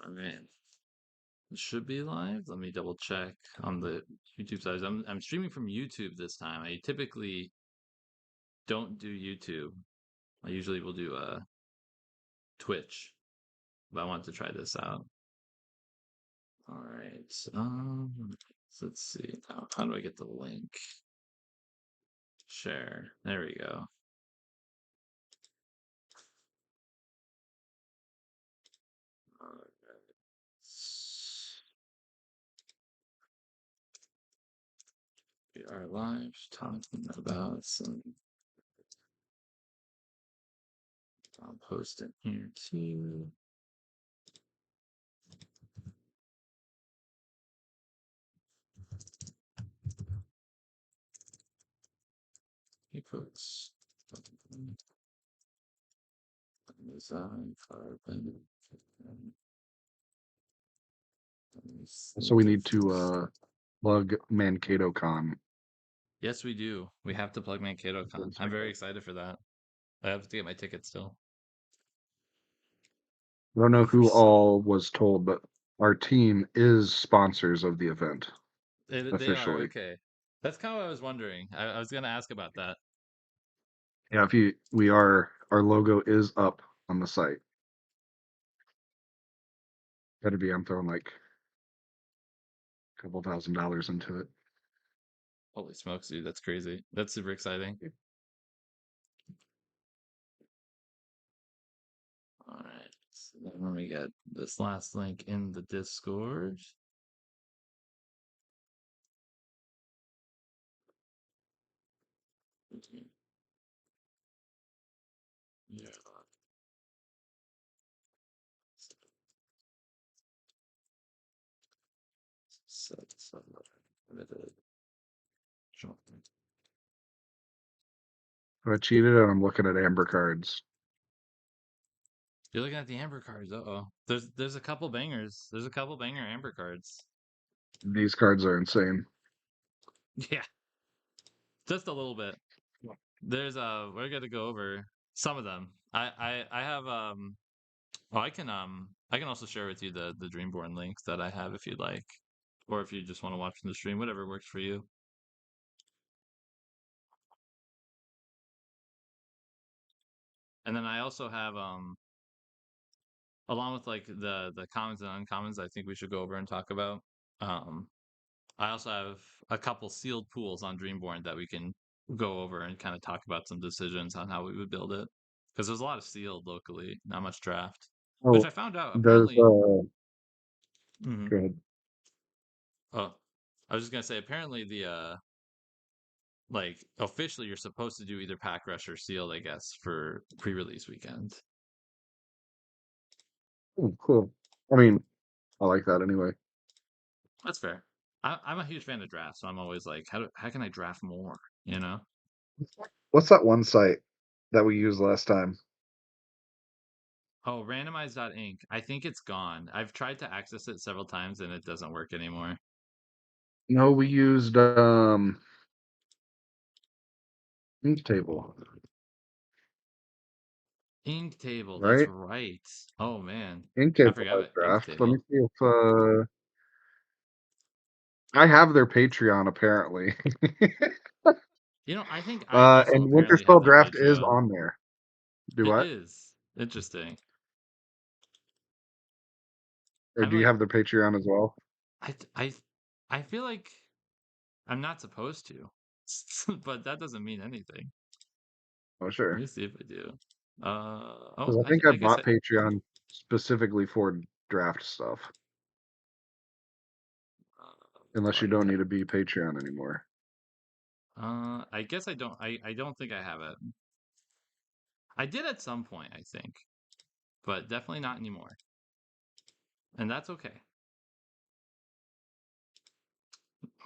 All right. It should be live. Let me double check on the YouTube side. I'm streaming from YouTube this time. I typically don't do YouTube. I usually will do Twitch, but I want to try this out. All right. So let's see. How do I get the link? Share. There we go. All right. We are live talking about some. I'll post it here too. Hey folks. Design carbon. So we need to plug MankatoCon. Yes, we do. We have to plug MankatoCon. I'm very excited for that. I have to get my ticket still. I don't know who all was told, but our team is sponsors of the event They are officially. okay. That's kind of what I was wondering. I was gonna ask about that. Yeah, our logo is up on the site. I'm throwing like a couple $1,000 into it. Holy smokes, dude, that's crazy. That's super exciting. All right. So then when we get this last link in the Discord. Yeah. So limited. I cheated and I'm looking at Amber cards. You're looking at the Amber cards. Uh-oh. There's a couple bangers. There's a couple banger Amber cards. These cards are insane. Yeah. Just a little bit. There's we're gonna go over some of them. I have oh I can also share with you the Dreamborn links that I have if you'd like. Or if you just want to watch the stream, whatever works for you. And then I also have along with like the commons and uncommons I think we should go over and talk about. Um I also have a couple sealed pools on Dreamborn that we can go over and kind of talk about some decisions on how we would build it. Because there's a lot of sealed locally, not much draft. Which Oh, I found out does apparently. Mhm. go ahead. Oh, I was just gonna say apparently the like officially you're supposed to do either pack rush or sealed, I guess, for pre-release weekend. Oh, cool. I mean, I like that anyway. That's fair. I'm a huge fan of draft, so I'm always like, how can I draft more? You know? What's that one site that we used last time? Oh, randomize.inc. I think it's gone. I've tried to access it several times and it doesn't work anymore. No, we used Ink Table. Ink table, that's Right? right. Oh man. Ink I Table forgot has about Ink draft. Let me table. see if I have their Patreon apparently. I think I also And apparently have Winterspell their draft is Patreon. on there. Do It what? is. Interesting. Or I'm do you like have their Patreon as well? I I I feel like I'm not supposed to. But that doesn't mean anything. Oh, Let sure. me see if I do. Because I think I I guess bought Patreon specifically for draft stuff. Unless you playing don't need time. to be Patreon anymore. I guess I don't think I have it. I did at some point, I think, but definitely not anymore. And that's okay.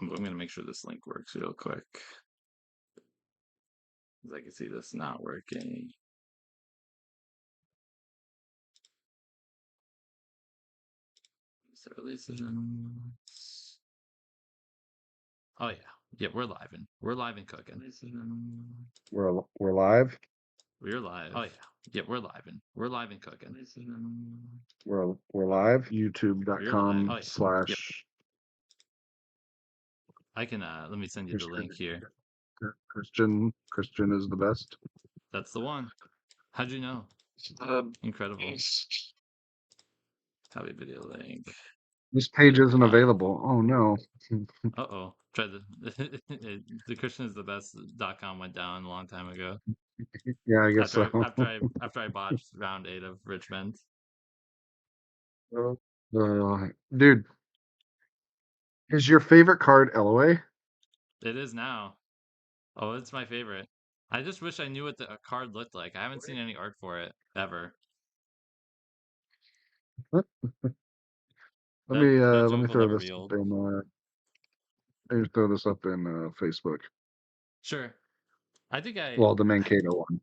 I'm going to make sure this link works real quick. Because I can see this not working. So release it. Oh yeah. Yeah, we're live and cooking. We're live. We're live. Oh yeah. Yeah, we're live and cooking. We're live. We're live. Oh YouTube.com/ yeah. Yep. I can let me send you the link here. Christian is the best. That's the one. How'd you know? Incredible. Copy video link. This page isn't Hi. available. Oh no. Uh-oh. Try the the Christian is the best.com went down a long time ago. Yeah, I guess After so. I botched round 8 of Richmond. Dude, is your favorite card LOA? It is now. Oh, it's my favorite. I just wish I knew what the card looked like. I haven't seen any art for it ever. That Let me joke will throw never this be up old. in let me throw this up in Facebook. Sure. I think Well, the Mankato one.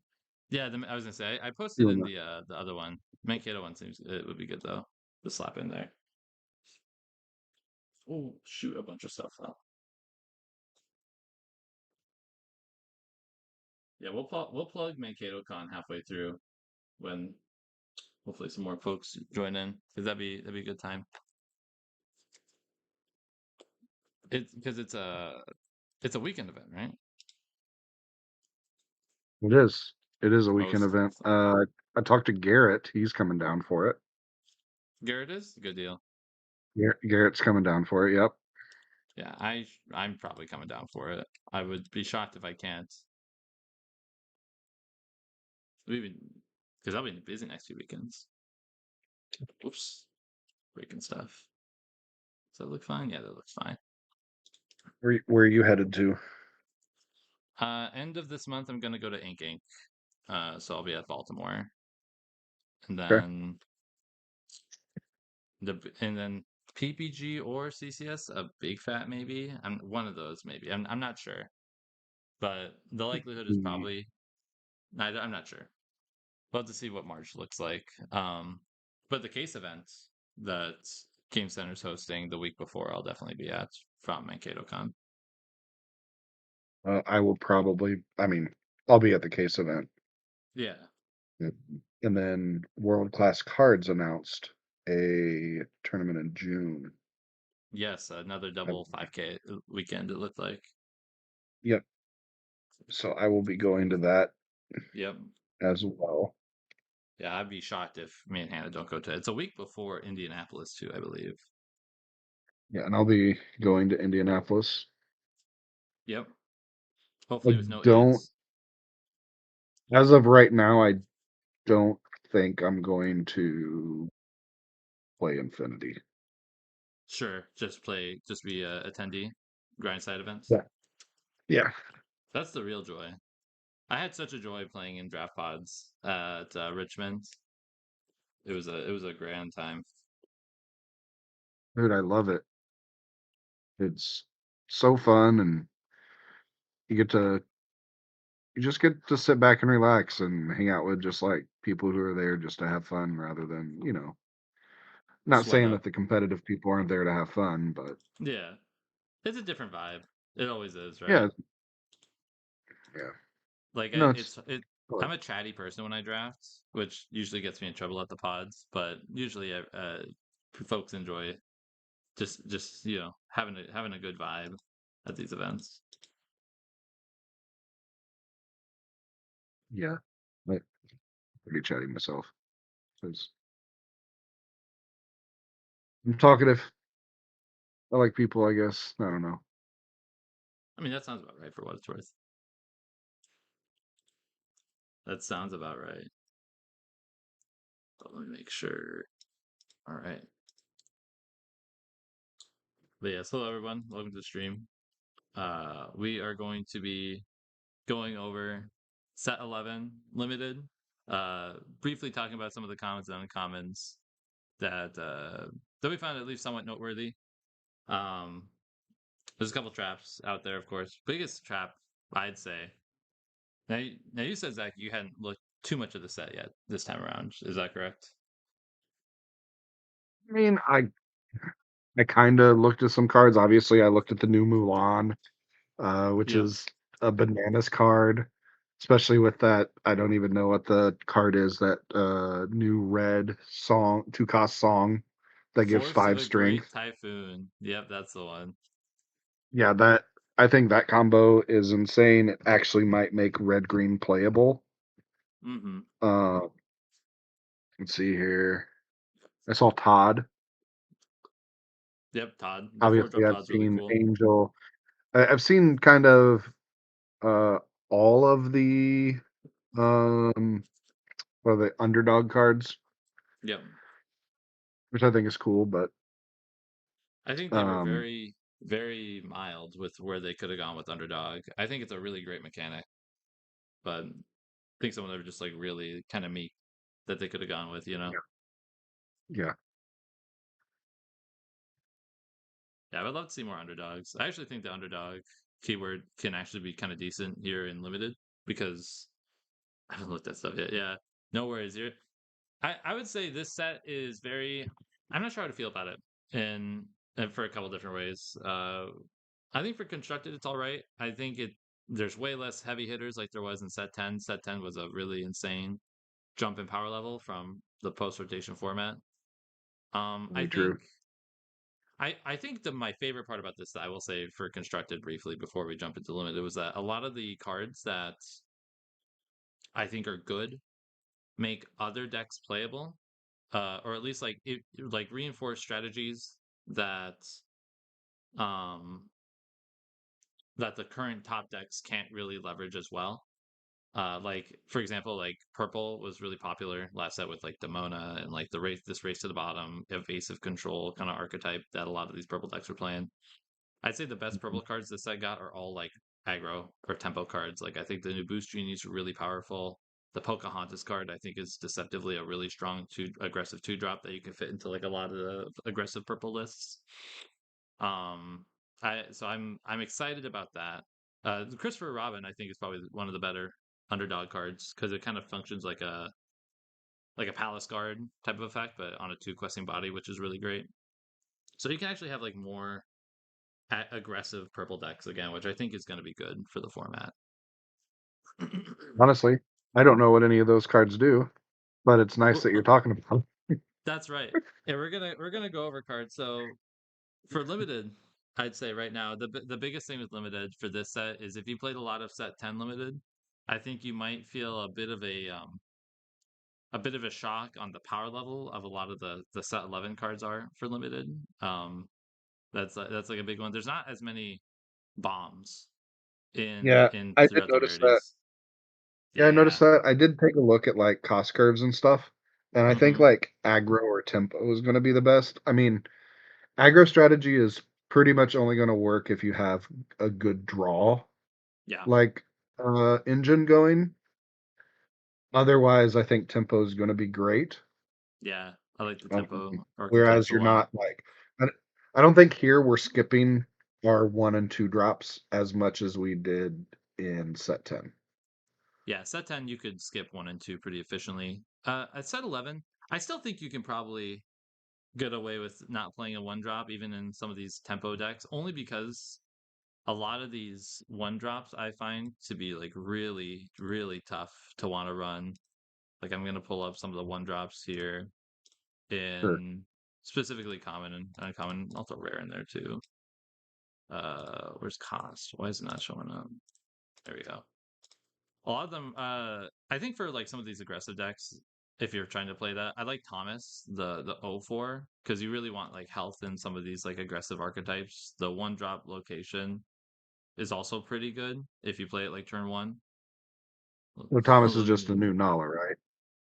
yeah, I was gonna say I posted You in and the other one. Mankato one seems it would be good though. To slap in there. Oh shoot, a bunch of stuff though. Yeah, we'll plug Mankato Con halfway through when hopefully some more folks join in because that'd be a good time. It's because it's a weekend event, right? It is. It is a weekend Most event. I talked to Garrett. He's coming down for it. Garrett is good deal. Garrett's coming down for it. Yep. Yeah, I'm probably coming down for it. I would be shocked if I can't. Because I'll be busy next few weekends. Whoops, breaking stuff. Does that look fine? Yeah, that looks fine. Where are you headed to? End of this month, I'm gonna go to Ink Ink. So I'll be at Baltimore, and Okay. then PPG or CCS, a big fat maybe. I'm one of those maybe. I'm not sure, but the likelihood is The probably. I'm not sure. We'll have to see what March looks like. But the case event that Game Center's hosting the week before, I'll definitely be at from Mankato Con. I will probably. I mean, I'll be at the case event. Yeah. And then World Class Cards announced a tournament in June. Yes, another I, double 5K weekend, it looked like. yep. So I will be going to that Yep. as well. Yeah, I'd be shocked if me and Hannah don't go to it. It's a week before Indianapolis, too, I believe. Yeah, and I'll be going to Indianapolis. Yep. I Hopefully with no don't, idiots. as of right now, I don't think I'm going to play Infinity. Sure, just be a attendee, grind side events. Yeah. Yeah. That's the real joy. I had such a joy playing in draft pods at Richmond. It was a grand time. Dude, I love it. It's so fun, and you get to you just get to sit back and relax and hang out with just like people who are there just to have fun rather than, not Sweat saying up. that the competitive people aren't there to have fun, but Yeah, it's a different vibe. It always is, right? yeah, yeah. Like No, it's I'm a chatty person when I draft, which usually gets me in trouble at the pods. But usually, folks enjoy just having a good vibe at these events. yeah. Like pretty chatty myself because I'm talkative. I like people, I guess. I don't know. I mean, that sounds about right for what it's worth. That sounds about right. But let me make sure. All right. But yes, hello everyone. Welcome to the stream. We are going to be going over set 11 limited. Briefly talking about some of the commons and uncommons that we found at least somewhat noteworthy. Um, there's a couple traps out there, of course. Biggest trap, I'd say. Now you said Zach, you hadn't looked too much of the set yet this time around. Is that correct? I mean, I kind of looked at some cards. Obviously, I looked at the new Mulan, which Yep. is a bananas card. especially with that. I don't even know what the card is. That new red song, 2 cost song that gives Force of 5 a Great strength. Typhoon. Yep, that's the one. Yeah, that I think that combo is insane. It actually might make red green playable. Mm-hmm. Uh, let's see here. I saw Todd. Yep, Todd. The four Obviously, drop I've Todd's really seen cool. Angel. I've seen kind of uh, all of the um, what are the underdog cards, Yep. which I think is cool. But I think they were um, very, very mild with where they could have gone with underdog. I think it's a really great mechanic, but I think some of them are just like really kind of meek that they could have gone with, you know? yeah, yeah, Yeah, I would love to see more underdogs. I actually think the underdog keyword can actually be kind of decent here in limited because I haven't looked at stuff yet. Yeah, no worries. I would say this set is very. I'm not sure how to feel about it, and for a couple different ways. I think for constructed, it's all right. I think there's way less heavy hitters like there was in set 10. Set 10 was a really insane jump in power level from the post rotation format. I very think true. I think my favorite part about this that I will say for constructed briefly before we jump into limited was that a lot of the cards that I think are good make other decks playable, or at least like like reinforce strategies that um that the current top decks can't really leverage as well. Like for example, like purple was really popular last set with like Demona and like this race to the bottom, evasive control kind of archetype that a lot of these purple decks were playing. I'd say the best purple cards this set got are all like aggro or tempo cards. Like I think the new boost genies are really powerful. The Pocahontas card I think is deceptively a really strong two aggressive 2 drop that you can fit into like a lot of the aggressive purple lists. Um I'm excited about that. The Christopher Robin I think is probably one of the better underdog cards because it kind of functions like a palace guard type of effect, but on a 2 questing body, which is really great. So you can actually have like more aggressive purple decks again, which I think is going to be good for the format. Honestly, I don't know what any of those cards do, but it's nice that you're Well, talking about 'em. that's right. And we're gonna go over cards. So for limited, I'd say right now the biggest thing with limited for this set is if you played a lot of set 10 limited, I think you might feel a bit of a shock on the power level of a lot of the set 11 cards are for limited. That's like a big one. There's not as many bombs Yeah, in I did throughout the notice that. rarities. Yeah, I noticed Yeah. that. I did take a look at like cost curves and stuff, and I think Mm-hmm. like aggro or tempo is going to be the best. I mean, aggro strategy is pretty much only going to work if you have a good draw, Yeah. like engine going. Otherwise, I think tempo is going to be great. Yeah, I like the Um, tempo archetypes whereas a you're lot. not like, I, I don't think here we're skipping our 1 and 2 drops as much as we did in set 10. Yeah, set 10 you could skip 1 and 2 pretty efficiently. At set 11, I still think you can probably get away with not playing a 1 drop even in some of these tempo decks, only because a lot of these 1 drops I find to be like really, really tough to want to run. Like I'm gonna pull up some of the 1 drops here Sure. in specifically common and uncommon, also rare in there too. Where's cost? Why is it not showing up? There we go. A lot of them, I think for like some of these aggressive decks, if you're trying to play that, I like Thomas, the 04, because you really want like health in some of these like aggressive archetypes. The 1 drop location is also pretty good if you play it like turn one. So Thomas is Let just a me. new Nala, right?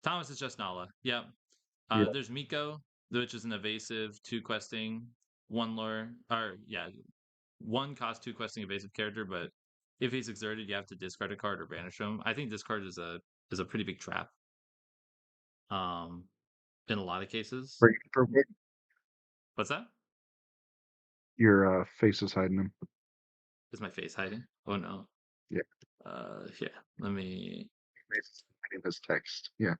Thomas is just Nala. Yep. Yeah. There's Miko, which is an evasive 2 questing, 1 lure, or yeah, 1 cost 2 questing evasive character, but if he's exerted, you have to discard a card or banish him. I think this card is a pretty big trap. Um, in a lot of cases. Break it real quick. What's that? Your face is hiding him. Is my face hiding? Oh no. Yeah, Yeah. Let me. face is hiding his text. Yeah.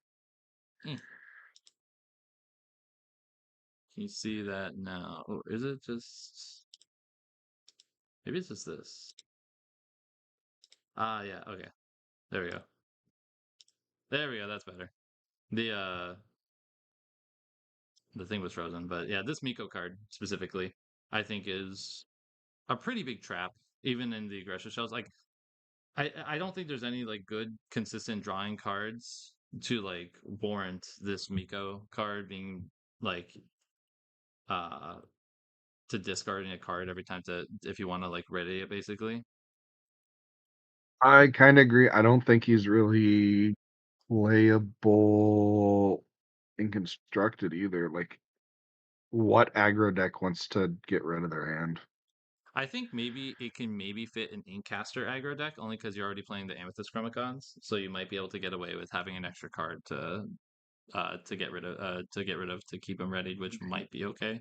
Can you see that now? Or is it just? Maybe it's just this. Ah, yeah. Okay. There we go. There we go. That's better. The thing was frozen, but yeah, this Miko card specifically, I think is a pretty big trap, even in the aggressive shells. Like I don't think there's any like good consistent drawing cards to like warrant this Miko card being like uh to discarding a card every time to if you want to like ready it basically. I kind of agree. I don't think he's really playable in constructed either. Like, what aggro deck wants to get rid of their hand? I think maybe it can maybe fit an Inkcaster aggro deck only because you're already playing the Amethyst Chromicons, so you might be able to get away with having an extra card to get rid of to keep them ready, which might be okay.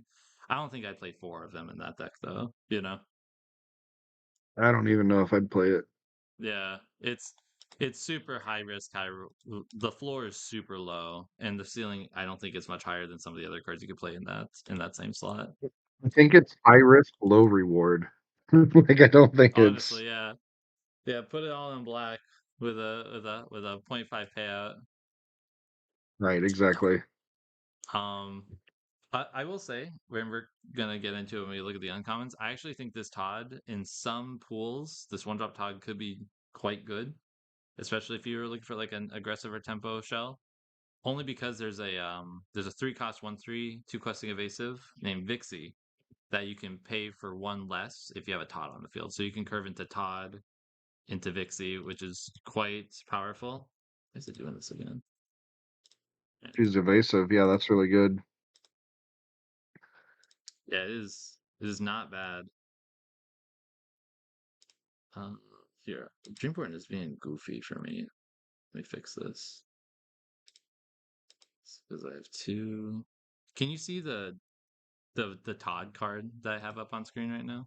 I don't think I'd play four of them in that deck though. You know? I don't even know if I'd play it. Yeah, it's super high risk, the floor is super low, and the ceiling I don't think is much higher than some of the other cards you could play in that same slot. I think it's high risk, low reward. Like, I don't think it's Honestly, yeah. Yeah, put it all in black with a point 0.5 payout. right. Exactly. Um, I will say when we're gonna get into it when we look at the uncommons, I actually think this Todd in some pools, this one drop Todd could be quite good, especially if you were looking for like an aggressive or tempo shell. Only because there's a 3 cost 1/3 2 questing evasive named Vixie that you can pay for one less if you have a Todd on the field. So you can curve into Todd into Vixie, which is quite powerful. Why is it doing this again? She's evasive. Yeah, that's really good. Yeah, it is. It is not bad. Um, Here, Dreamborn is being goofy for me. Let me fix this because I have two. Can you see the Todd card that I have up on screen right now?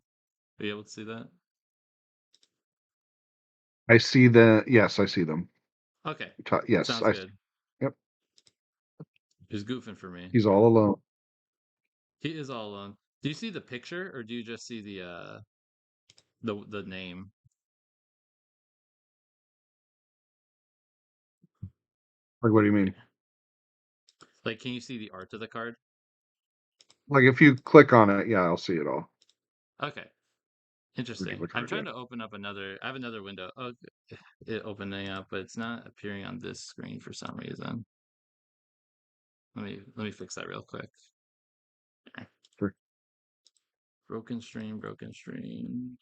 Are you able to see that? I see the. Yes, I see them. Okay, Yes, sounds I. good. Yep. He's goofing for me. He's all alone. He is all alone. Do you see the picture or do you just see the name? Like, what do you mean? Like, can you see the art of the card? Like, if you click on it, yeah, I'll see it all. Okay, interesting. Original I'm card, yeah. trying to open up another. I have another window. Oh, it opening up, but it's not appearing on this screen for some reason. Let me fix that real quick. Sure. Broken stream, broken stream.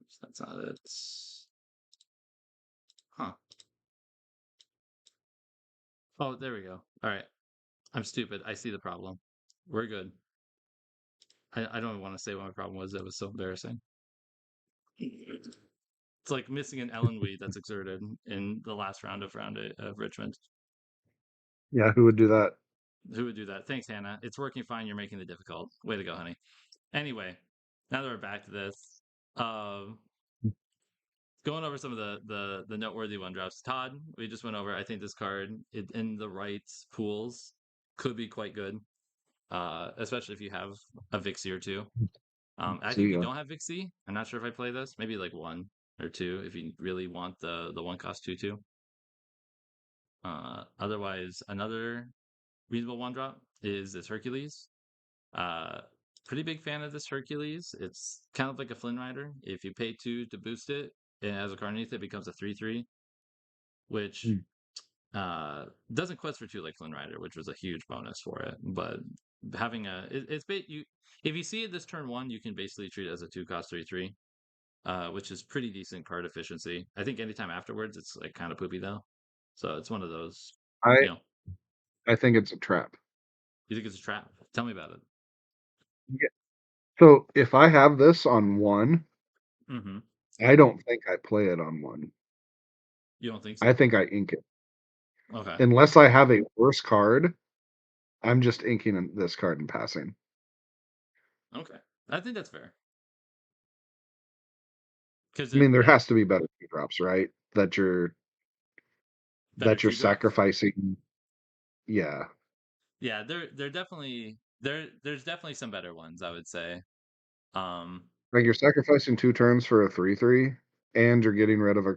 Oops, that's not it. Huh. Oh, there we go. All right. I'm stupid. I see the problem. We're good. I don't want to say what my problem was. That was so embarrassing. It's like missing an Ellen Weed that's exerted in the last round of Richmond. Yeah, who would do that? Who would do that? Thanks, Hannah. It's working fine. You're making it difficult. Way to go, honey. Anyway, now that we're back to this, um, going over some of the noteworthy one drops. Todd, we just went over. I think this card in the right pools could be quite good, especially if you have a Vixie or two. I think See if you ya. don't have Vixie, I'm not sure if I play this. Maybe like one or two if you really want the 1 cost 2/2. Otherwise, another reasonable one drop is this Hercules. Uh, Pretty big fan of this Hercules. It's kind of like a Flynn Rider. If you pay 2 to boost it, it has a card underneath it, becomes a 3/3, which Mm. doesn't quest for 2 like Flynn Rider, which was a huge bonus for it. But having it's you if you see it this turn one, you can basically treat it as a 2 cost 3/3, which is pretty decent card efficiency. I think anytime afterwards, it's like kind of poopy though. So it's one of those, I you know, I think it's a trap. you think it's a trap? Tell me about it. Yeah. So if I have this on one, Mm-hmm. I don't think I play it on one. You don't think I so? think I ink it. Okay. Unless I have a worse card, I'm just inking this card and passing. Okay. I think that's fair. Because I mean, there yeah, has to be better two drops, right? better That you're two drops. sacrificing. Yeah. Yeah, they're definitely there's definitely some better ones, I would say. Um, Like you're sacrificing 2 turns for a 3/3, and you're getting rid of a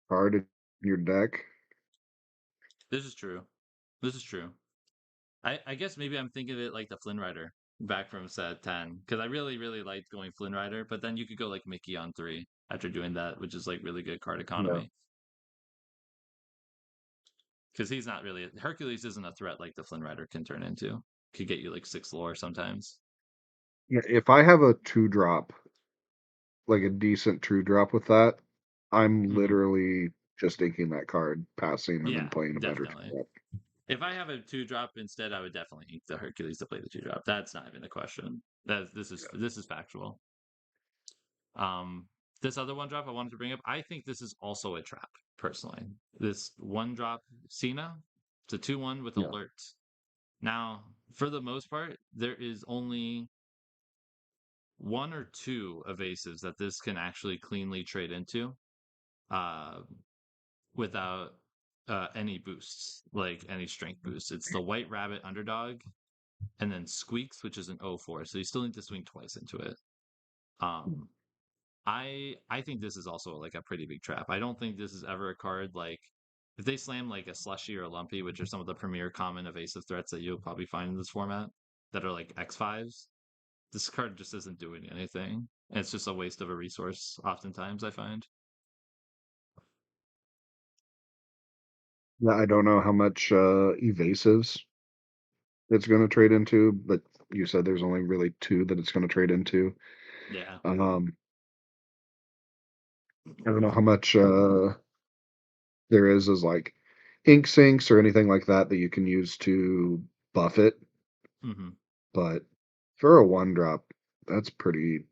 card in your deck. This is true. This is true. I guess maybe I'm thinking of it like the Flynn Rider back from set 10 because I really really liked going Flynn Rider, but then you could go like Mickey on 3 after doing that, which is like really good card Yeah. economy because he's not really Hercules isn't a threat like the Flynn Rider can turn into. Could get you like 6 lore sometimes. Yeah, if I have a 2-drop, like a decent 2-drop with that, I'm Hmm. literally just taking that card, passing, and then Yeah, playing a better definitely. 2-drop. If I have a 2 drop instead, I would definitely ink the Hercules to play the 2 drop. That's not even a question. That this is factual. Um, this other 1 drop I wanted to bring up, I think this is also a trap, personally. This 1 drop Cena, it's a 2/1 with Yeah. alert. Now, for the most part, there is only 1 or 2 evasives that this can actually cleanly trade into, uh, without any boosts, like any strength boosts. It's the White Rabbit underdog, and then Squeaks, which is an 0/4, so you still need to swing twice into it. Um, I think this is also like a pretty big trap. I don't think this is ever a card like if they slam like a slushy or a lumpy, which are some of the premier common evasive threats that you'll probably find in this format that are like X5s. This card just isn't doing anything. And it's just a waste of a resource, oftentimes, I find. Yeah, I don't know how much evasives it's going to trade into, but you said there's only really 2 that it's going to trade into. Yeah. I don't know how much there is like ink sinks or anything like that that you can use to buff it, Hmm. but for a 1-drop, that's pretty.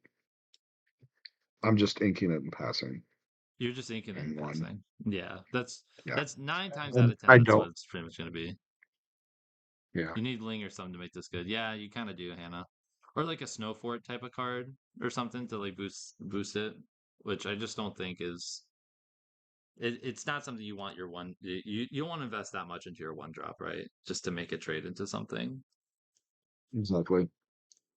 I'm just inking it and passing You're just inking it and in 1. passing. Yeah. That's Yeah. that's 9 times out And of 10, I that's what don't. it's pretty much gonna be. Yeah. You need Ling or something to make this good. Yeah, you kind of do, Hannah. Or like a Snow Fort type of card or something to like boost it, which I just don't think is it's not something you want your one you don't want to invest that much into your 1 drop, right? Just to make it trade into something. Exactly.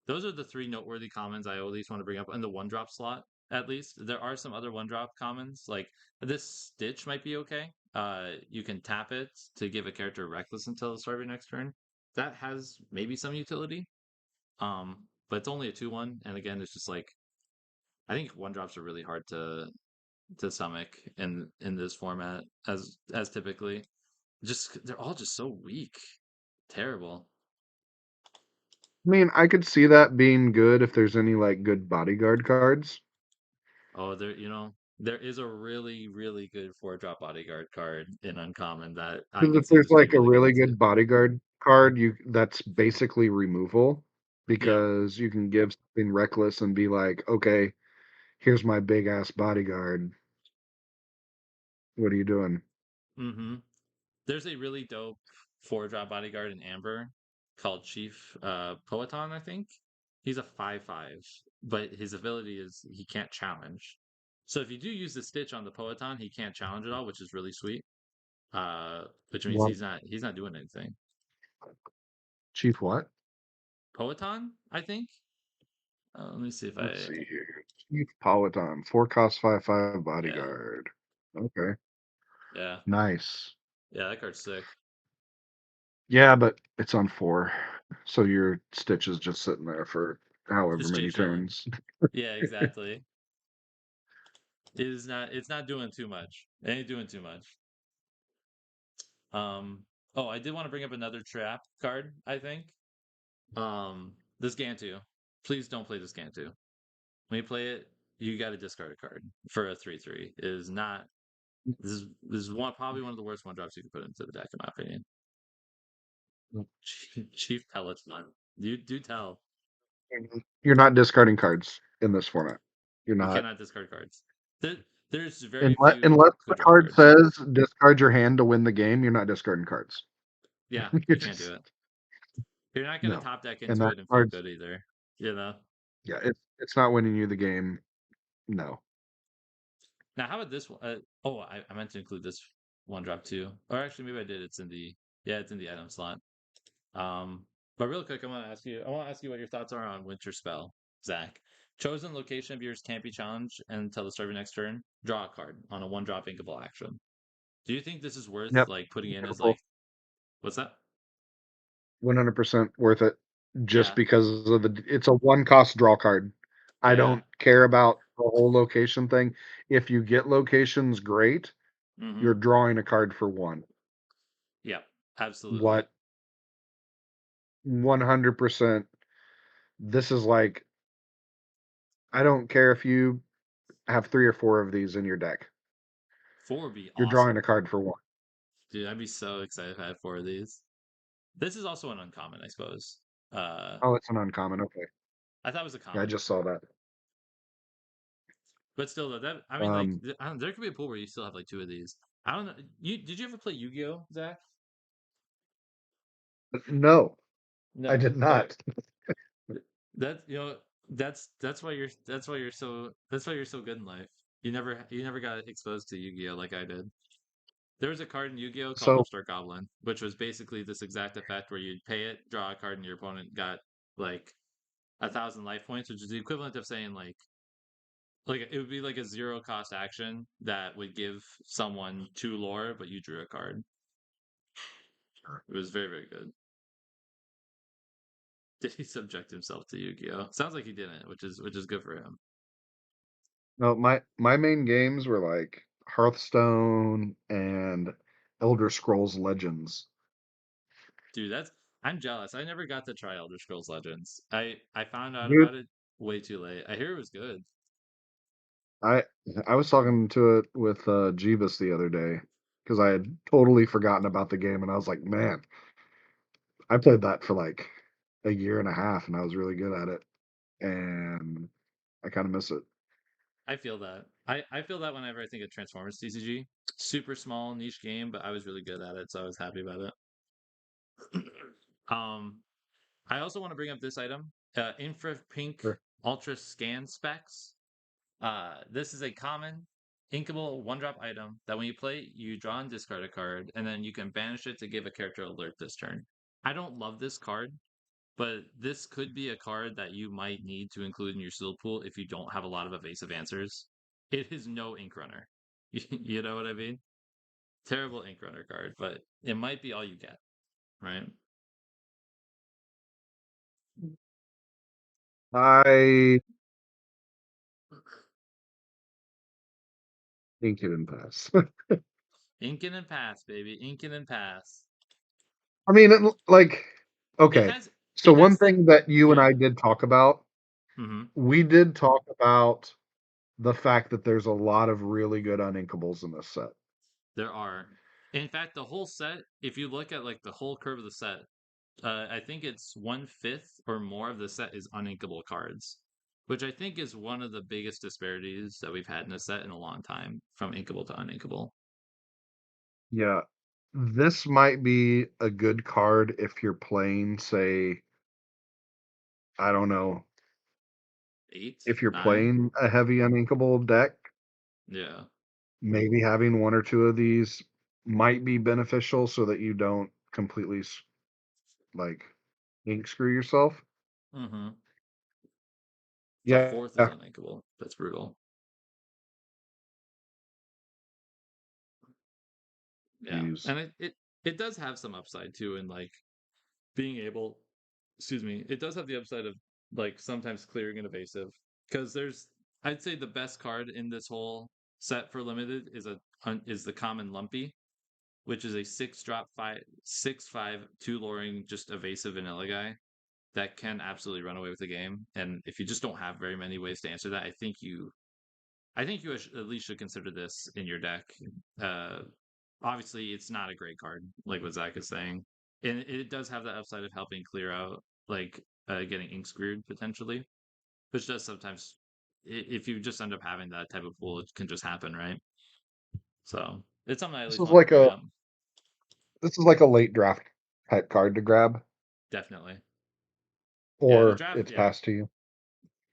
Those are the 3 noteworthy commons I at least want to bring up in the 1 drop slot. At least there are some other 1 drop commons like this Stitch might be okay. You can tap it to give a character reckless until the start of your next turn. That has maybe some utility. But it's only a 2/1, and again, it's just like I think 1 drops are really hard to stomach in this format as typically. Just they're all just so weak, terrible. I mean, I could see that being good if there's any like good bodyguard cards. Oh, there is a really really good 4 drop bodyguard card in uncommon that I Because could if see there's this being like a really good really into. good bodyguard card, you that's basically removal Yeah. because you can give something reckless and be like, okay, here's my big ass bodyguard. What are you doing? Mm-hmm. There's a really dope 4 drop bodyguard in Amber called Chief Poeton, I think. He's a 5/5, but his ability is he can't challenge. So if you do use the Stitch on the Poeton, he can't challenge at all, which is really sweet. Which means What he's not doing anything. chief? What? Poeton, I think. Let me see if Let's I see here. Chief Politon, 4 cost 5/5 yeah bodyguard. Okay, yeah nice. yeah that card's sick. Yeah, but it's on 4, so your Stitch is just sitting there for however Just many chilling. turns. Yeah, exactly. It is not. It's not doing too much. It ain't doing too much. Um. Oh, I did want to bring up another trap card. I think. This Gantu. Please don't play this Gantu. When you play it, you got to discard a card for a 3/3. It is not. This is probably one of the worst 1 drops you can put into the deck, in my opinion. Chief Peloton. You do tell. You're not discarding cards in this format. You're You not. cannot discard cards. There, there's very Unless few the good draw card cards. says discard your hand to win the game, you're not discarding cards. Yeah, You're you can't do just it. You're not gonna no. top deck And into that it and feel card's good either. You know. yeah, it's not winning you the game. No. Now, how about this one? Oh, I meant to include this 1 drop too. Or actually, maybe I did. It's in the yeah, it's in the item slot. But real quick, I want to ask you. I want to ask you what your thoughts are on Winterspell, Zach. Chosen location of yours can't be challenged until the start of your next turn. Draw a card on a one drop inkable action. Do you think this is worth Yep. like putting in as Beautiful. like what's that? 100% worth it just Yeah. because of it's a one cost draw card. I Yeah. don't care about the whole location thing. If you get locations, great. Mm-hmm. You're drawing a card for one. Yeah. Absolutely. What 100%. This is like, I don't care if you have 3 or 4 of these in your deck. Four would be You're drawing a awesome. card for one. Dude, I'd be so excited if I had four of these. This is also an uncommon, I suppose. Uh Oh, it's an uncommon. Okay. I thought it was a Yeah, I common. just saw that. But still though, that I mean like Um, there could be a pool where you still have like two of these. I don't know. Did you ever play Yu-Gi-Oh, Zach? no, I No. did Okay. not. That that's why you're so good in life. You never got exposed to Yu-Gi-Oh like I did. There was a card in Yu-Gi-Oh called So, Upstart Goblin, which was basically this exact effect where you'd pay it, draw a card, and your opponent got like 1,000 life points, which is the equivalent of saying like it would be like a zero cost action that would give someone two lore, but you drew a card. It was very, very good. Did he subject himself to Yu-Gi-Oh? Sounds like he didn't, which is good for him. no, my main games were like Hearthstone and Elder Scrolls Legends. Dude, that's I'm jealous. I never got to try Elder Scrolls Legends. I found out Dude, about it way too late. I hear it was good. I I was talking to it with Jeebus the other day because I had totally forgotten about the game, and I was like, man, I played that for like a year and a half, and I was really good at it, and I kind of miss it. I feel that. I feel that whenever I think of Transformers TCG. Super small niche game, but I was really good at it, so I was happy about it. um, I also want to bring up this item, Infra Pink Sure. Ultra Scan Specs. This is a common inkable one drop item that when you play it, you draw and discard a card, and then you can banish it to give a character alert this turn. I don't love this card, but this could be a card that you might need to include in your seal pool if you don't have a lot of evasive answers. It is no ink runner. You know what I mean? Terrible ink runner card, but it might be all you get, right? I think it and pass. Inkin and pass, baby. Inkin and pass. I mean, like, It okay. has So it one has the thing that you and yeah. I did talk about, Hmm. we did talk about the fact that there's a lot of really good uninkables in this set. There are. In fact, the whole set, if you look at like the whole curve of the set, I think it's 1/5 or more of the set is uninkable cards, which I think is one of the biggest disparities that we've had in a set in a long time, from inkable to uninkable. Yeah. This might be a good card if you're playing, say, I don't know, Eight, if you're nine, playing a heavy uninkable deck, yeah. maybe having one or two of these might be beneficial so that you don't completely like ink screw yourself. Mm-hmm. The Yeah. fourth is uninkable. That's brutal. Yeah, Jeez. and it does have some upside too, in like being able. Excuse me. It does have the upside of like sometimes clearing an evasive because there's. I'd say the best card in this whole set for limited is the common lumpy, which is a 6 drop 5/6/5 two luring just evasive vanilla guy that can absolutely run away with the game. And if you just don't have very many ways to answer that, I think you at least should consider this in your deck. Uh, Obviously, it's not a great card, like what Zach is saying, and it does have the upside of helping clear out like getting ink screwed potentially, which does sometimes. If you just end up having that type of pool, it can just happen, right? So it's something I at This least is wanted to like bring a up. this is like a late draft type card to grab, Definitely, yeah. The or draft, it's yeah. passed to you.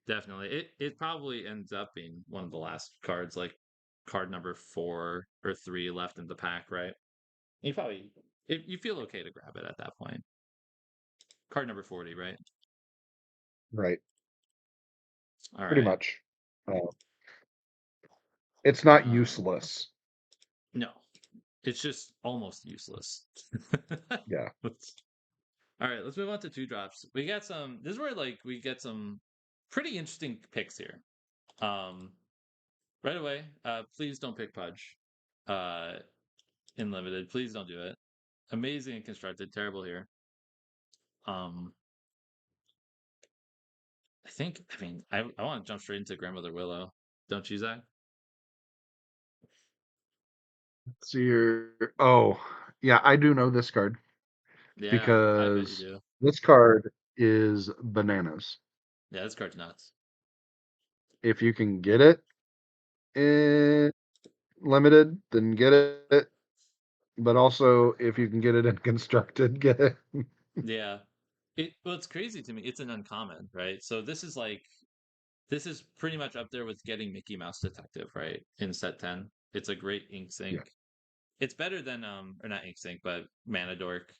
Definitely. It probably ends up being one of the last cards, like card number 4 or 3 left in the pack, right? You probably if you feel okay to grab it at that point. Card number 40, right? Right. All pretty right. much. It's not Um, useless. no, it's just almost useless. Yeah. All right, let's move on to two drops. We got some. This is where like we get some pretty interesting picks here. Um, right away, please don't pick Pudge. Uh, in limited, please don't do it. Amazing and constructed, terrible here. Um, I mean, I want to jump straight into Grandmother Willow. Don't you, Zach? Let's see here. Oh, yeah, I do know this card Yeah, I bet you because do. this card is bananas. Yeah, this card's nuts. If you can get it in limited, then get it. But also, if you can get it in constructed, get it. Yeah. It's crazy to me. It's an uncommon, right? So this is pretty much up there with getting Mickey Mouse Detective, right? In set 10. It's a great ink Yeah. sync. It's better than or not ink sync, but Mana Dork.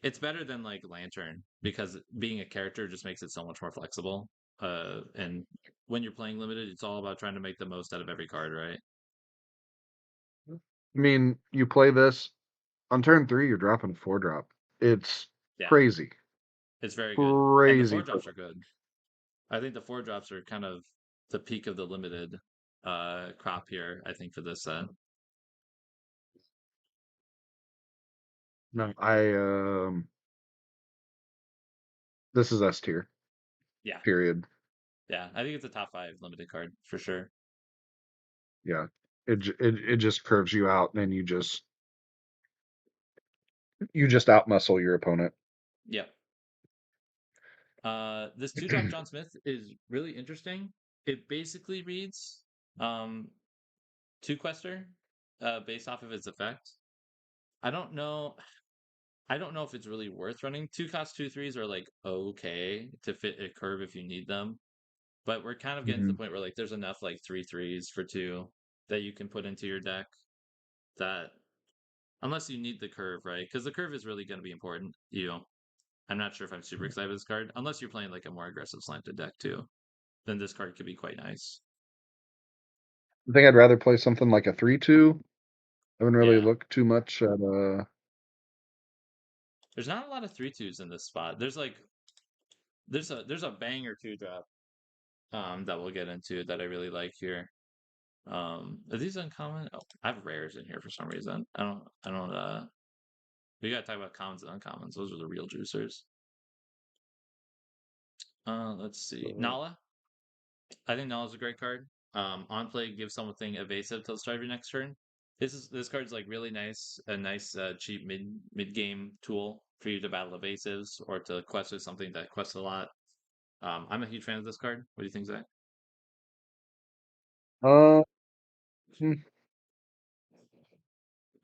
It's better than like Lantern because being a character just makes it so much more flexible. And when you're playing limited, it's all about trying to make the most out of every card, right? I mean, you play this on turn 3, you're dropping a 4 drop. It's Yeah, crazy. it's very good. And the Crazy four for drops are good. I think the four drops are kind of the peak of the limited crop here, I think, for this set. no. This is S tier. Yeah. Period. Yeah. I think it's a top five limited card for sure. Yeah. It just curves you out and you just outmuscle your opponent. Yep. This two drop John Smith is really interesting. It basically reads um two quester based off of its effect. I don't know. I don't know if it's really worth running. Two cost two threes are like okay to fit a curve if you need them. But we're kind of getting to the Mhm. point where like there's enough like three threes for two that you can put into your deck that unless you need the curve, right? Because the curve is really going to be important. I'm not sure if I'm super excited with this card unless you're playing like a more aggressive slanted deck too. Then this card could be quite nice. I think I'd rather play something like a 3/2. I haven't really Yeah, looked too much at there's not a lot of three twos in this spot. There's like there's a banger two drop that we'll get into that I really like here. Are these uncommon? Oh, I have rares in here for some reason. I don't. We gotta talk about commons and uncommons. Those are the real juicers. Let's see. Nala. I think Nala's a great card. On play, give something evasive till the start of your next turn. This card's like really nice, a nice cheap mid game tool for you to battle evasives or to quest with something that quests a lot. I'm a huge fan of this card. What do you think, Zach? uh hmm,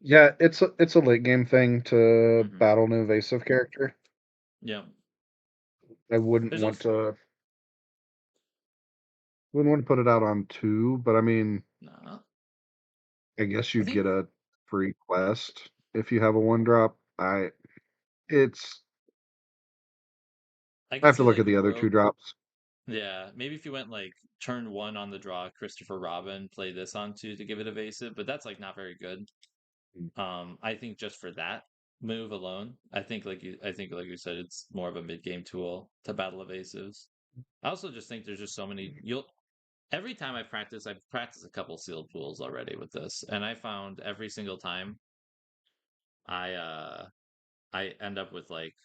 yeah, it's a late game thing to Mm-hmm. battle an evasive character. Yeah. I wouldn't There's want also to put it out on 2, but I mean, nah, I guess I you'd think get a free quest if you have a 1 drop. It's I I could have to see look at like the other 2 Rogue. drops. Yeah, maybe if you went like turn one on the draw, Christopher Robin, play this on two to give it evasive, but that's like not very good. I think just for that move alone, I think like you said, it's more of a mid game tool to battle evasives. I also just think there's just so many. You'll every time I've practiced a couple sealed pools already with this, and I found every single time I uh I end up with like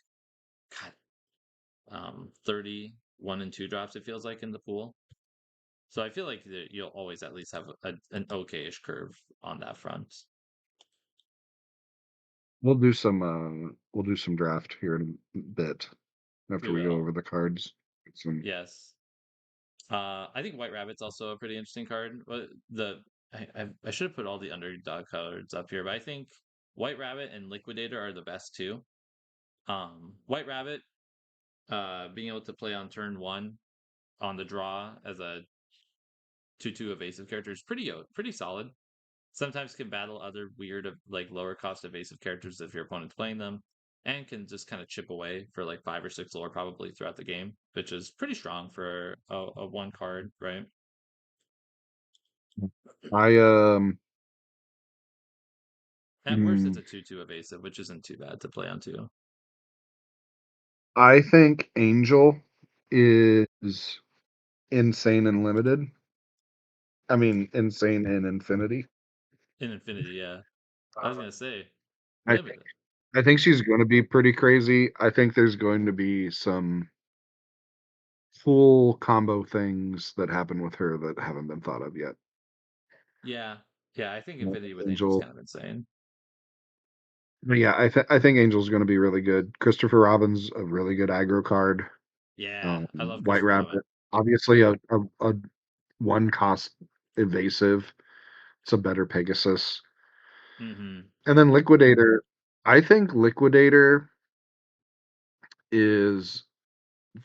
God 30 one and two drops. It feels like in the pool. So I feel like that you'll always at least have an okayish curve on that front. We'll do some draft here in a bit We after we go will. over the cards. Some Yes. I think White Rabbit's also a pretty interesting card. But I should have put all the underdog cards up here, but I think White Rabbit and Liquidator are the best two. White Rabbit, being able to play on turn one on the draw as a 2/2 evasive character is pretty solid. Sometimes can battle other weird like lower cost evasive characters if your opponent's playing them. and can just kind of chip away for like 5 or 6 lore probably throughout the game, which is pretty strong for a one card, right? I At worst, it's mm, a 2/2 evasive, which isn't too bad to play on two. I think Angel is insane and limited. I mean, insane in infinity. In Infinity, yeah. I was Uh, gonna say I think limited. I think she's going to be pretty crazy. I think there's going to be some full combo things that happen with her that haven't been thought of yet. Yeah, yeah. I think Infinity with Angel's Angel, kind of insane. but yeah, I think Angel's going to be really good. Christopher Robin's a really good aggro card. Yeah, I love White Christopher Robin. Rabbit, obviously a one cost evasive. It's a better Pegasus. Hmm. And then Liquidator. I think Liquidator is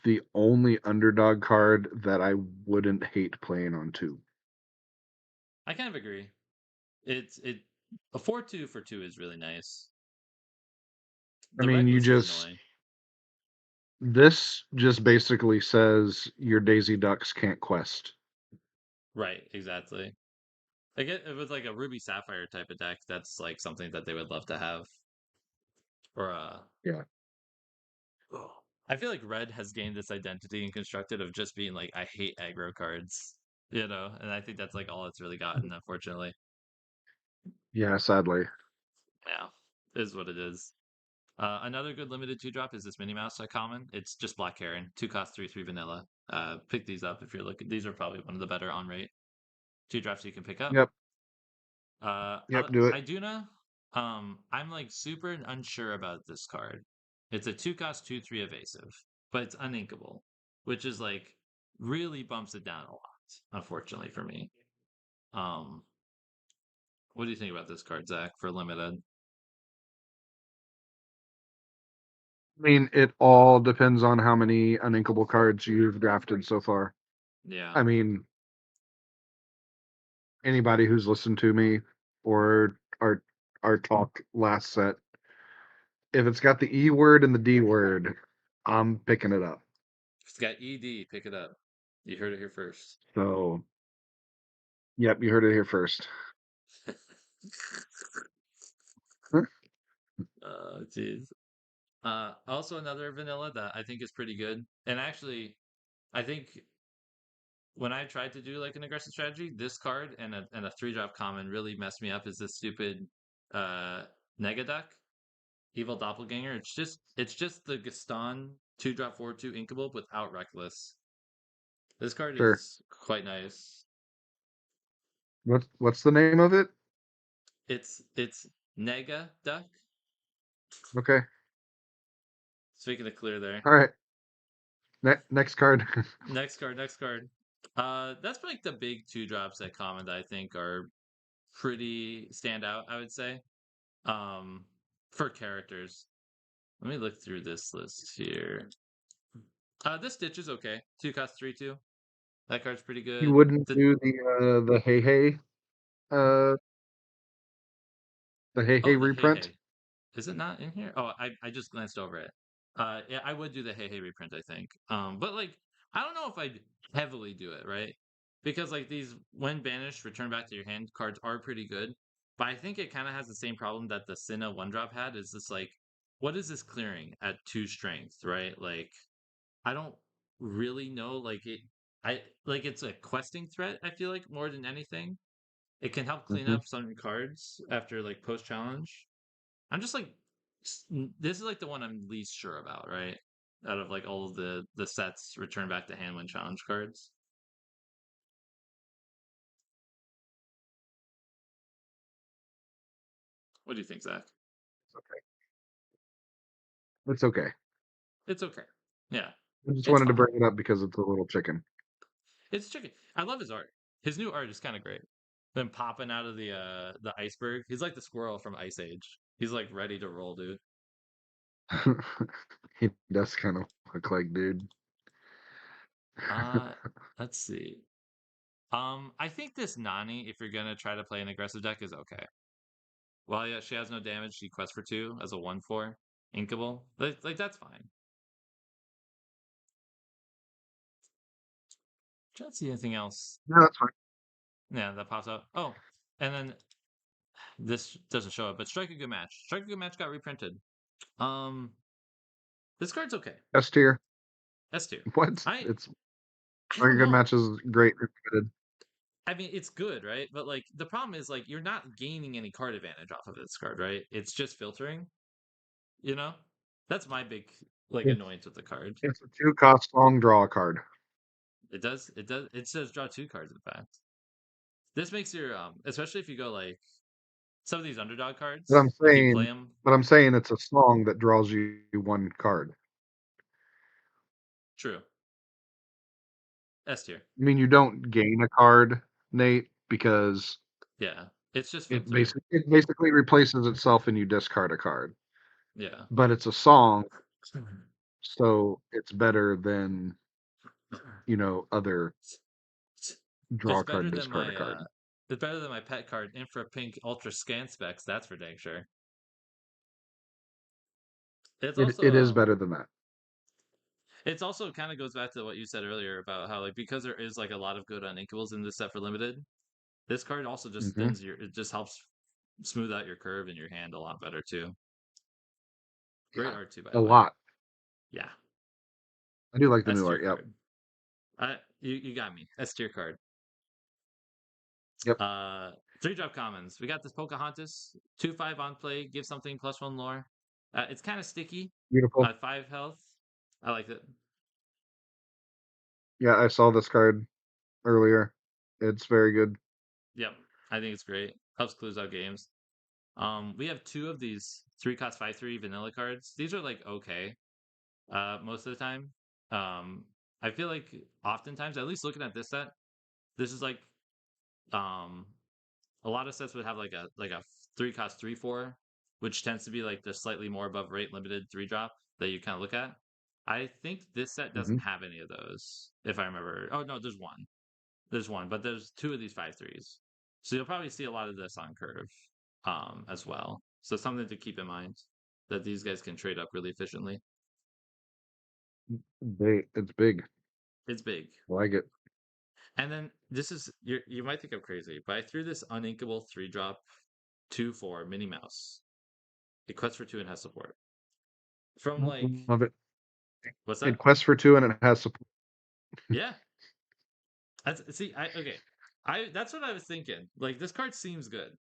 the only underdog card that I wouldn't hate playing on two. I kind of agree. It a 4/2 for two is really nice. I The mean, reckless is annoying. this just basically says your Daisy Ducks can't quest. Right, exactly. Like it was like a Ruby Sapphire type of deck. That's like something that they would love to have. Or Yeah. I feel like Red has gained this identity and constructed of just being like I hate aggro cards, and I think that's like all it's really gotten, unfortunately. Yeah, sadly. Yeah, is what it is. Another good limited two drop is this Minnie Mouse common. It's just Black Heron, 2 cost 3/3 vanilla. Pick these up if you're looking. These are probably one of the better on rate two drops you can pick up. Yep. Yep, do it. Iduna, I'm like super unsure about this card. It's a 2 cost 2/3 evasive, but it's uninkable, which is like really bumps it down a lot, unfortunately for me. Um, what do you think about this card, Zach, for limited? I mean, it all depends on how many uninkable cards you've drafted so far. Yeah. I mean, anybody who's listened to me or our talk last set, if it's got the E word and the D word, I'm picking it up. If it's got ED, pick it up. You heard it here first. So, yep, you heard it here first. Jeez. Also another vanilla that I think is pretty good. And actually, I think when I tried to do like an aggressive strategy, this card and a 3 drop common really messed me up. Is this stupid uh Negaduck, Evil Doppelganger? It's just the Gaston 2 drop 4/2 inkable without reckless. This card Sure. is quite nice. What's the name of it? It's Negaduck. Okay. Speaking of clear there. All right. Next card. Next card, next card. That's like the big 2 drops that common that I think are pretty stand out, I would say. Um, for characters. Let me look through this list here. This Stitch is okay. 2 cost 3/2. That card's pretty You good. wouldn't do the Hey Hey uh Oh, the Hey reprint? Hey. Is it not in here? Oh, I just glanced over it. Yeah, I would do the Hey Hey reprint, I think. But like, I don't know if I'd heavily do it, right? Because like these, when banished, return back to your hand cards are pretty good. But I think it kind of has the same problem that the Cinna 1 drop had. Is this like, what is this clearing at 2 strength, right? Like, I don't really know. Like it, I like it's a questing threat. I feel like more than anything, it can help clean Hmm. up some cards after like post challenge. I'm just like, this is like the one I'm least sure about, right? Out of like all of the sets return back to hand when challenge cards. What do you think, Zach? It's okay. It's okay. Yeah, I just it's wanted to fine. bring it up because it's a little chicken. It's tricky. I love his art. His new art is kind of great. Then popping out of the iceberg. He's like the squirrel from Ice Age. He's like ready to roll, dude. He does kind of look like dude. Uh, let's see. I think this Nani, if you're gonna try to play an aggressive deck, is okay. Well, yeah, she has no damage. She quests for 2 as a 1/4. inkable. Like that's fine. Trying to see anything else. Yeah, that's fine. Yeah, that pops up. Oh, and then this doesn't show up, but Strike a Good Match. Strike a Good Match got reprinted. Um, this card's okay. S tier. S tier. What? I It's I like don't a good know. match is great. It's good. I mean, it's good, right? But like the problem is like you're not gaining any card advantage off of this card, right? It's just filtering, you know? That's my big like It's annoyance with the card. it's a 2 cost long draw card. It says draw 2 cards in fact. This makes your especially if you go like some of these underdog But I'm cards, if you play saying, them, it's a song that draws you 1 card. true. S tier. I mean, you don't gain a card, Nate, because Yeah. It's just it filter. basically replaces itself and you discard a card. Yeah. But it's a song, so it's better than other draw a It's card, better than discard a my card. it's better than my pet card Infra Pink Ultra Scan Specs, that's for dang sure. It's It also is better than that. it's also kind of goes back to what you said earlier about how like because there is like a lot of good uninkables in this set for limited, this card also just Hmm. thins your it just helps smooth out your curve in your hand a lot better too. Great Yeah, art too, by a the way. lot. Yeah. I do like the S new tier art. Yep, card. You got me. S tier card. yep. Uh 3 drop commons. We got this Pocahontas, 2/5 on play, give something +1 lore. It's kind of sticky. Beautiful. 5 health. I like it. Yeah, I saw this card earlier. It's very good. Yep. I think it's great. Helps close out games. We have 2 of these 3 cost 5/3 vanilla cards. These are like okay, most of the time. Um, I feel like oftentimes, at least looking at this set, this is like um a lot of sets would have like a 3 cost 3/4, which tends to be like the slightly more above rate limited 3 drop that you kind of look at. I think this set doesn't Hmm. have any of those, if I remember. Oh no, there's one. There's one, but there's 2 of these 5/3s. So you'll probably see a lot of this on curve as well. So something to keep in mind that these guys can trade up really efficiently. It's big. It's big. I like it. And then this is you might think I'm crazy, but I threw this uninkable 3 drop 2/4 Minnie Mouse. It quests for 2 and has support. From like Love it. what's It that? quests for 2 and it has support. Yeah. That's see, I okay. That's what I was thinking. Like this card seems good,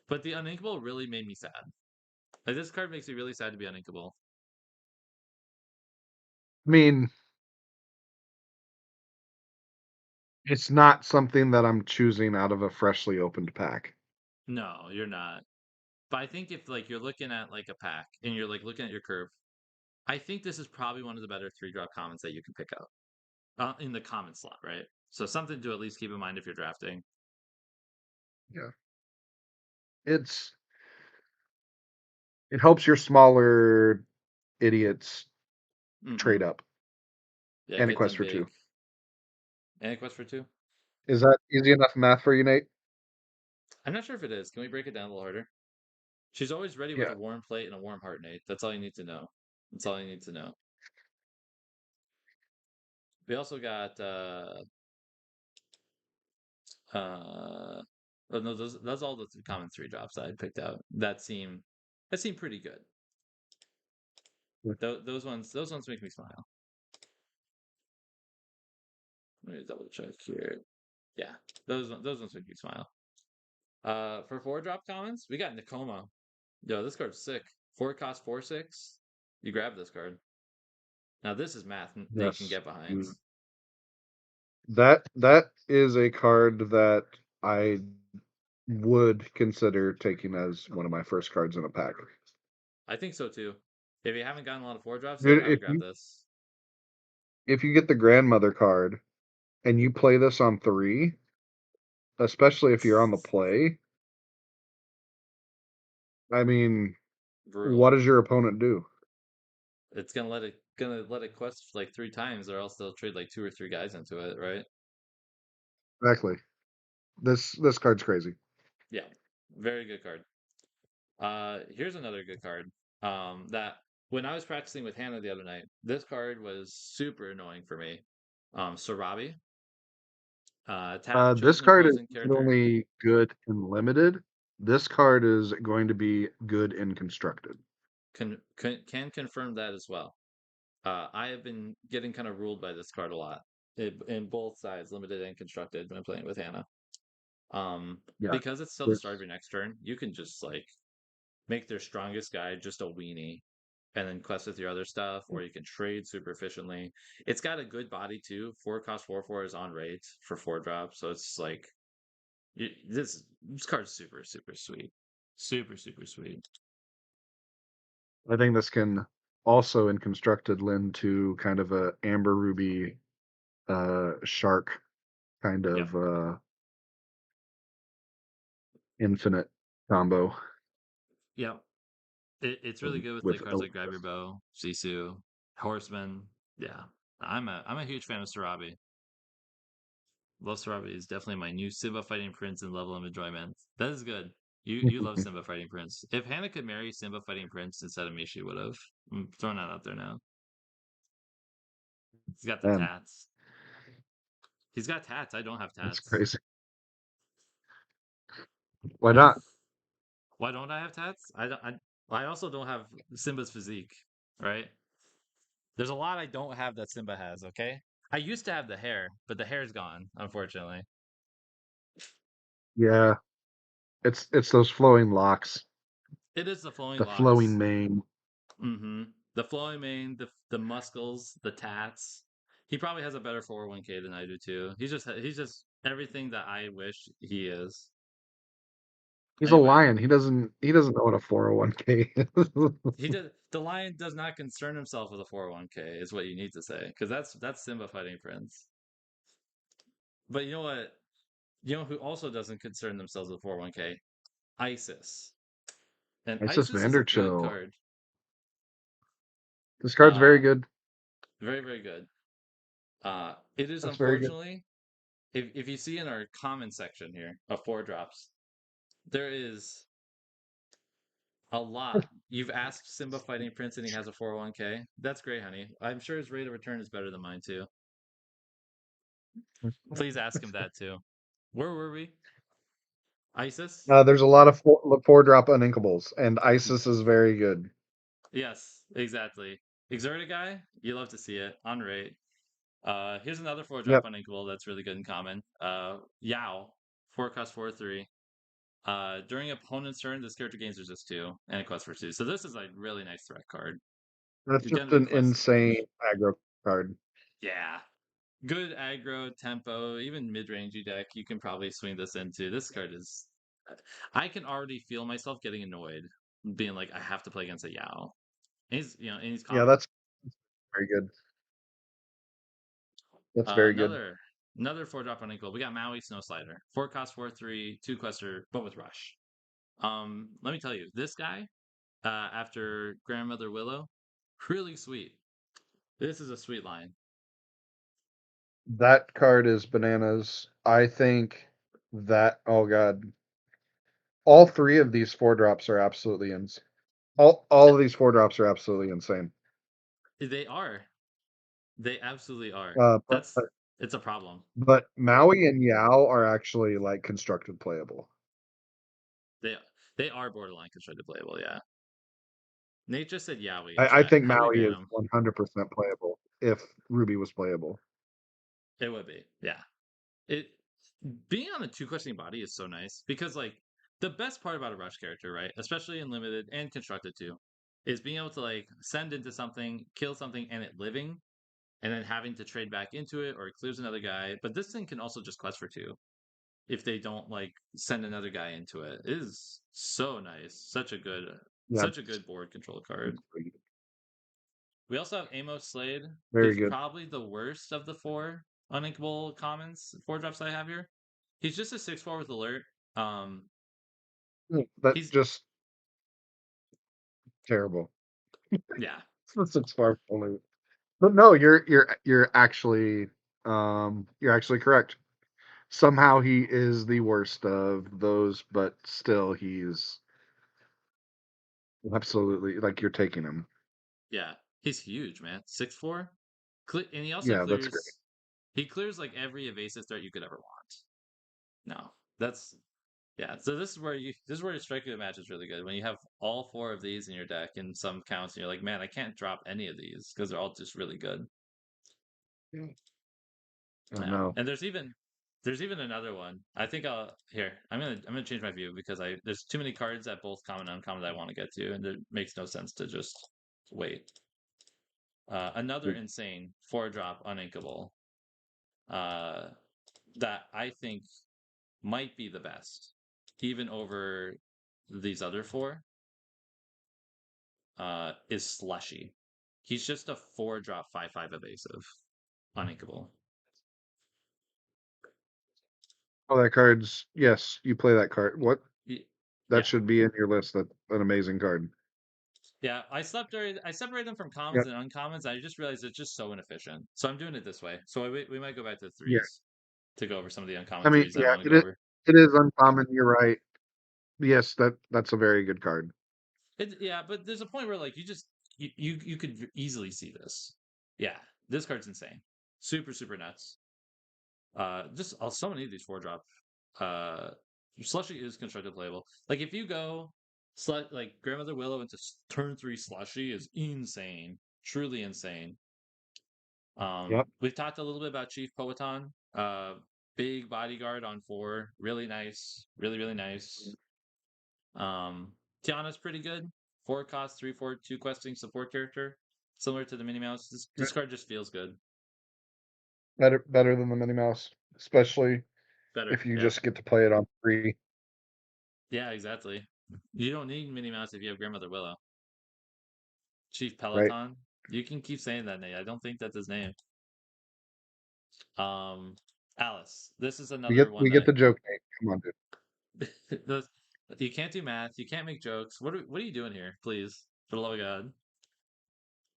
but the uninkable really made me sad. Like this card makes me really sad to be uninkable. I mean, it's not something that I'm choosing out of a freshly opened pack. No, you're not. But I think if like you're looking at like a pack and you're like looking at your curve, I think this is probably one of the better 3 drop commons that you can pick up in the common slot, right? So something to at least keep in mind if you're drafting. Yeah. It's it helps your smaller idiots trade Hmm. up, Yeah, and it get quests them for 2. big. And a quest for 2. Is that easy enough math for you, Nate? I'm not sure if it is. Can we break it down a little harder? She's always ready with Yeah. a warm plate and a warm heart, Nate. That's all you need to know. That's all you need to know. We also got uh oh no, those all the common 3 drops I picked out. That seemed pretty good. Those ones make me smile. Let me double check here. Yeah, those ones make me smile. For 4 drop commons, we got Nakoma. Yo, this card's sick. 4 cost 4/6. You grab this card. Now this is math Nate can Yes. get behind. That is a card that I would consider taking as one of my first cards in a pack. I think so too. If you haven't gotten a lot of 4 drops yet, Dude, I would grab this. if you get the grandmother card and you play this on 3, especially if you're on the play, I mean, what Brutal. does your opponent do? It's gonna let it quest like 3 times, or else they'll trade like 2 or 3 guys into it, right? Exactly. This card's crazy. Yeah, very good card. Here's another good card. That when I was practicing with Hannah the other night, this card was super annoying for me. Sarabi, tap This chosen card is opposing not character. only good in limited, this card is going to be good in constructed. Can confirm that as well. I have been getting kind of ruled by this card a lot in both sides, limited and constructed, when playing with Hannah. Yeah, Because it's still the start of there's your next turn, you can just like make their strongest guy just a weenie and then quest with your other stuff, or you can trade super efficiently. It's got a good body too. 4 cost 4/4 is on rate for 4 drops, so it's like this card's super sweet, super sweet. I think this can also in constructed lend to kind of a amber ruby shark kind Yep, of infinite combo yep. It's really good with with like cards like Grab Your Elvis. Bow, Sisu, Horseman. Yeah, I'm a huge fan of Sarabi. Love Sarabi is definitely my new Simba Fighting Prince and level of enjoyment. That is good. You love Simba Fighting Prince. If Hannah could marry Simba Fighting Prince instead of me, she would have. I'm throwing that out there now. He's got the Man, tats. He's got tats. I don't have that's tats. crazy. Why not? Why don't I have tats? I don't. I also don't have Simba's physique, right? There's a lot I don't have that Simba has. Okay, I used to have the hair, but the hair's gone, unfortunately. Yeah, it's those flowing locks, It is the flowing the flowing locks. mane. Mm-hmm. The flowing mane, the muscles, the tats. He probably has a better 401k than I do too. He's just everything that I wish he is. He's a Anyway, lion. He doesn't know what a 401k is. the lion does not concern himself with a 401k is what you need to say, because that's Simba Fighting Prince. But you know what? You know who also doesn't concern themselves with 401k? ISIS. And It's just ISIS is a good Vanderchill. card. This card's very Uh good. very good. It is That's very good. unfortunately, if you see in our comment section here of 4 drops, there is a lot. You've asked Simba Fighting Prince and he has a 401k. That's great, honey. I'm sure his rate of return is better than mine too. Please ask him that too. Where were we? ISIS? There's a lot of four drop uninkables, and Isis is very good. Yes, exactly. Exerta guy, you love to see it on rate. Here's another 4 drop Yep. uninkable that's really good in common. Yao, 4 cost 4/3. During opponent's turn, this character gains resist 2 and a quest for 2. So this is a really nice threat card. That's You're just gonna be an quest. insane aggro card. Yeah. Good aggro, tempo, even mid-rangey deck, you can probably swing this into. This card is. I can already feel myself getting annoyed, being like, I have to play against a Yao. And he's Yeah, common. that's very good. That's Uh, very good. another another 4 drop unequal. We got Maui Snow Slider. 4 cost 4/3, 2 quester, but with rush. Let me tell you, this guy, after Grandmother Willow, really sweet. This is a sweet line. That card is bananas. I think that, oh god, all three of these four drops are absolutely insane. All of these four drops are absolutely insane. They are. They absolutely are. Uh, but That's it's a problem. but Maui and Yao are actually like constructed playable. They they are borderline constructed playable. Yeah. Nate just said Yowie in I chat. think How do we Maui ban is him? 100% playable if Ruby was playable. It would be. Yeah. It being on a 2 questioning body is so nice because like the best part about a rush character, right? Especially in limited and constructed too, is being able to like send into something, kill something, and it living, and then having to trade back into it or it clears another guy. But this thing can also just quest for 2 if they don't like send another guy into it. It is so nice. Yeah, Such a good board control card. it's pretty good. We also have Amos Slade, Very who's good. probably the worst of the 4 uninkable commons 4 drops I have here. He's just a 6/4 with alert. Um, That's he's just terrible. yeah, That's as far only. But no, you're actually correct. Somehow he is the worst of those, but still he's absolutely like you're taking him. Yeah, he's huge, man. 6'4", and he also Yeah, that's great. clears. He clears like every evasive threat you could ever want. No, that's yeah. So this is where your striker match is really good when you have all four of these in your deck in some counts, and you're like, man, I can't drop any of these because they're all just really good. Yeah. I Yeah, know. and there's even another one. I think I'll here. I'm gonna change my view because I there's too many cards at both common and uncommon that I want to get to, and it makes no sense to just wait. Another insane 4-drop uninkable uh, that I think might be the best, even over these other four, is Slushy. He's just a 4-drop 5/5 evasive uninkable. Oh, that card's yes. You play that card. What that Yeah, should be in your list. That's an amazing card. yeah. I separate them from commons Yeah, and uncommons. I just realized it's just so inefficient. So I'm doing it this way. So we might go back to yeah. threes to go over some of the I uncommon mean, threes that I yeah, want to go over. it is uncommon. You're right. Yes, that's a very good card. Yeah, but there's a point where like you could easily see this. Yeah, this card's insane, super nuts. Just so many of these 4-drop. Uh, Slushy is constructed playable. Like if you go like Grandmother Willow into turn 3 Slushy is insane, truly insane. Yep. We've talked a little bit about Chief Poeton. Big bodyguard on 4, really nice, really nice. Um, Tiana's pretty good. 4 cost, 3/4, 2 questing support character. Similar to the Minnie Mouse. This card just feels good. Better than the Minnie Mouse, especially Better. if you Yeah. just get to play it on free. Yeah, exactly. You don't need Minnie Mouse if you have Grandmother Willow. Chief Right. Peloton. You can keep saying that name. I don't think that's his name. Um Alice. This is another one We get that the joke, Nate. Come on, dude. those, you can't do math, you can't make jokes. What are you doing here, please? For the love of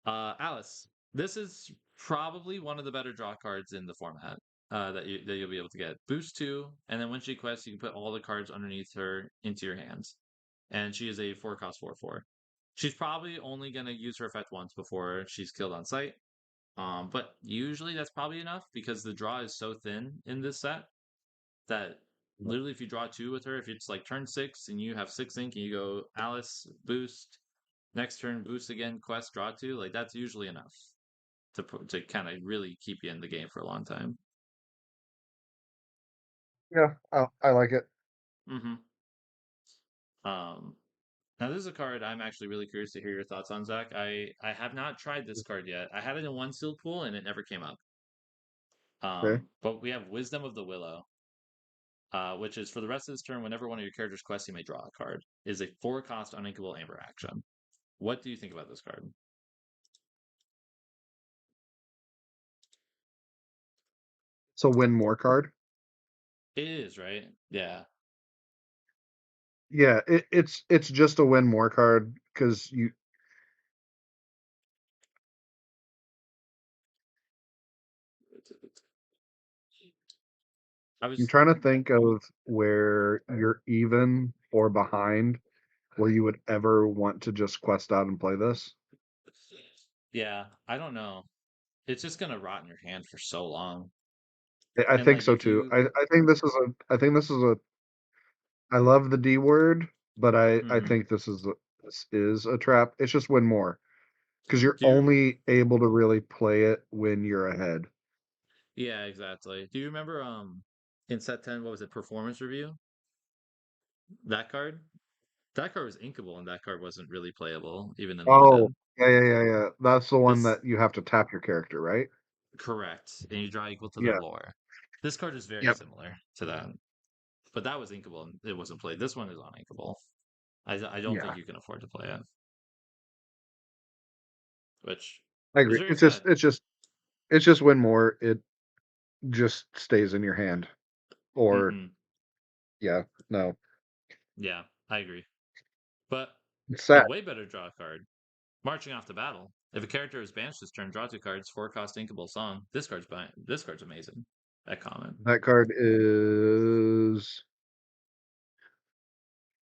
God. Alice, this is probably one of the better draw cards in the format that you'll be able to get. Boost 2, and then when she quests, you can put all the cards underneath her into your hands. And she is a 4-cost 4/4. She's probably only going to use her effect once before she's killed on sight. But usually that's probably enough because the draw is so thin in this set that literally if you draw 2 with her, if it's like turn 6 and you have 6 ink and you go Alice, boost, next turn boost again, quest, draw 2, like that's usually enough to kind of really keep you in the game for a long time. Yeah, I like it. Mm-hmm. Um, Now this is a card I'm actually really curious to hear your thoughts on, Zach. I have not tried this card yet. I had it in one sealed pool and it never came up. Okay. But we have Wisdom of the Willow, which is for the rest of this turn, whenever one of your characters quests, you may draw a card. It is a 4-cost uninkable amber action. What do you think about this card? It's a win more card. It is, right? Yeah. Yeah, it's just a win more card because I I'm was trying to think of where you're even or behind where you would ever want to just quest out and play this. yeah, I don't know. It's just gonna rot in your hand for so long. I And think like so if too. you I think this is a I love the D word, but I mhm. think this is a trap. It's just win more because you're Do you only able to really play it when you're ahead. yeah, exactly. Do you remember in set 10, what was it, performance review? That card? That card was inkable and that card wasn't really playable, even in Oh, limited. yeah. That's the one This that you have to tap your character, right? correct. And you draw equal to their Yeah. lore. This card is very Yep. similar to that. But that was inkable and it wasn't played. This one is uninkable. I don't think Yeah. you can afford to play it, which I is agree. very sad. It's just win more. It just stays in your hand. Or Hmm. yeah, no. Yeah, I agree. But It's a sad. way better draw card. Marching off to battle. If a character is banished this turn, draw 2 cards, 4-cost inkable song. This card's amazing. That comment. That card is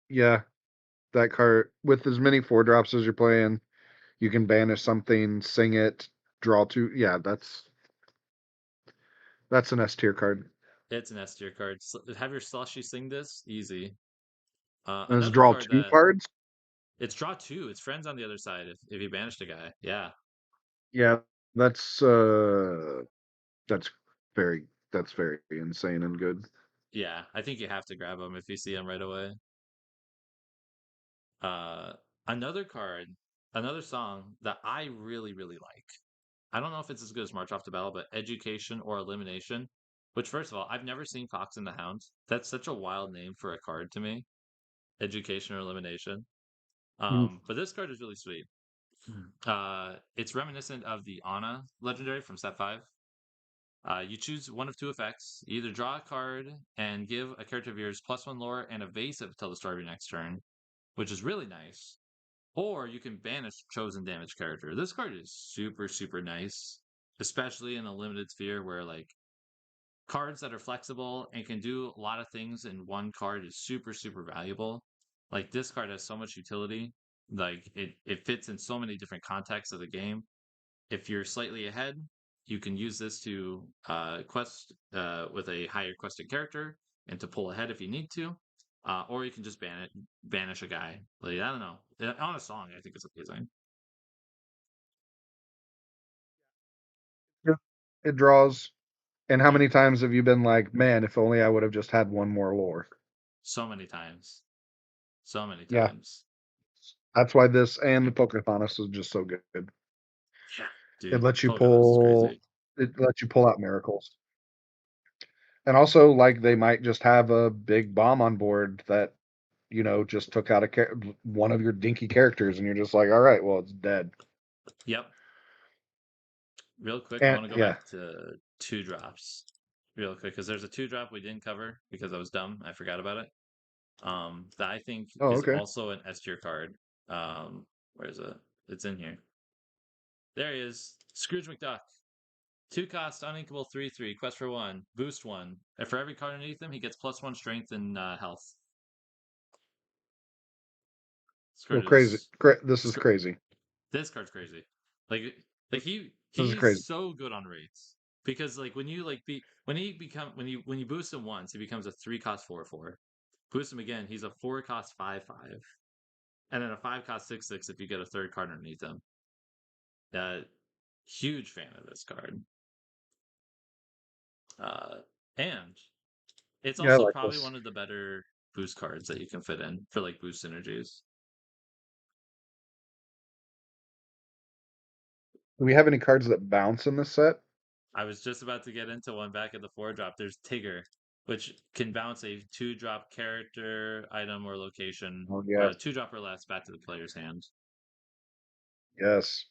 yeah, that card with as many 4 drops as you're playing, You can banish something, sing it, draw two. Yeah, that's an S tier card. It's an S tier card. Have your Slushy sing this? Easy. Does Another draw card two that cards? it's draw two. It's friends on the other side if you banished a guy. Yeah. Yeah, that's that's very insane and good. Yeah. I think you have to grab him if you see him right away. Uh, another card, another song that I really, really like. I don't know if it's as good as March Off to Battle, but Education or Elimination. Which, first of all, I've never seen Cox and the Hound. That's such a wild name for a card to me. Education or Elimination. Mm. But this card is really sweet. It's reminiscent of the Ana legendary from set 5. You choose one of two effects. You either draw a card and give a character of yours +1 lore and evasive until the start of your next turn, which is really nice. Or you can banish chosen damage character. This card is super, super nice, especially in a limited sphere where like cards that are flexible and can do a lot of things in one card is super, super valuable. Like this card has so much utility. Like it fits in so many different contexts of the game. If you're slightly ahead, you can use this to quest with a higher quested character and to pull ahead if you need to. Or you can just banish a guy. Like I don't know. On a song, I think it's amazing. Yeah. It draws. And how Yep. many times have you been like, man, if only I would have just had one more lore? So many times. So many Yeah, times. that's why this and the Pocahontas is just so good. Yeah. It Dude, lets you Pocahontas is pull crazy. it lets you pull out miracles. And also, like, they might just have a big bomb on board that, just took out one of your dinky characters, and you're just like, all right, well, it's dead. Yep. Real quick, I And want to go yeah. back to two drops. Real quick, because there's a two drop we didn't cover because I was dumb. I forgot about it. That I think Oh, is okay. also an S tier card. Where is it? It's in here. There he is. Scrooge McDuck. 2 cost, uninkable 3/3. Quest for 1. Boost 1. And for every card underneath him, he gets +1 strength and health. This Well, card crazy. is. This is crazy. This card's crazy. Like, like This is he's crazy. so good on rates because like when you like be when you boost him once, he becomes a 3 cost 4/4. Boost him again, he's a 4 cost 5/5, and then a 5 cost 6/6 if you get a third card underneath him. Uh, Huge fan of this card. Uh, and it's Yeah, I also like probably this. one of the better boost cards that you can fit in for like boost synergies. Do we have any cards that bounce in this set? I was just about to get into one back at the 4 drop. There's Tigger, which can bounce a 2 drop character, item, or location, Oh, yes. 2 drop or less back to the player's hand. Yes.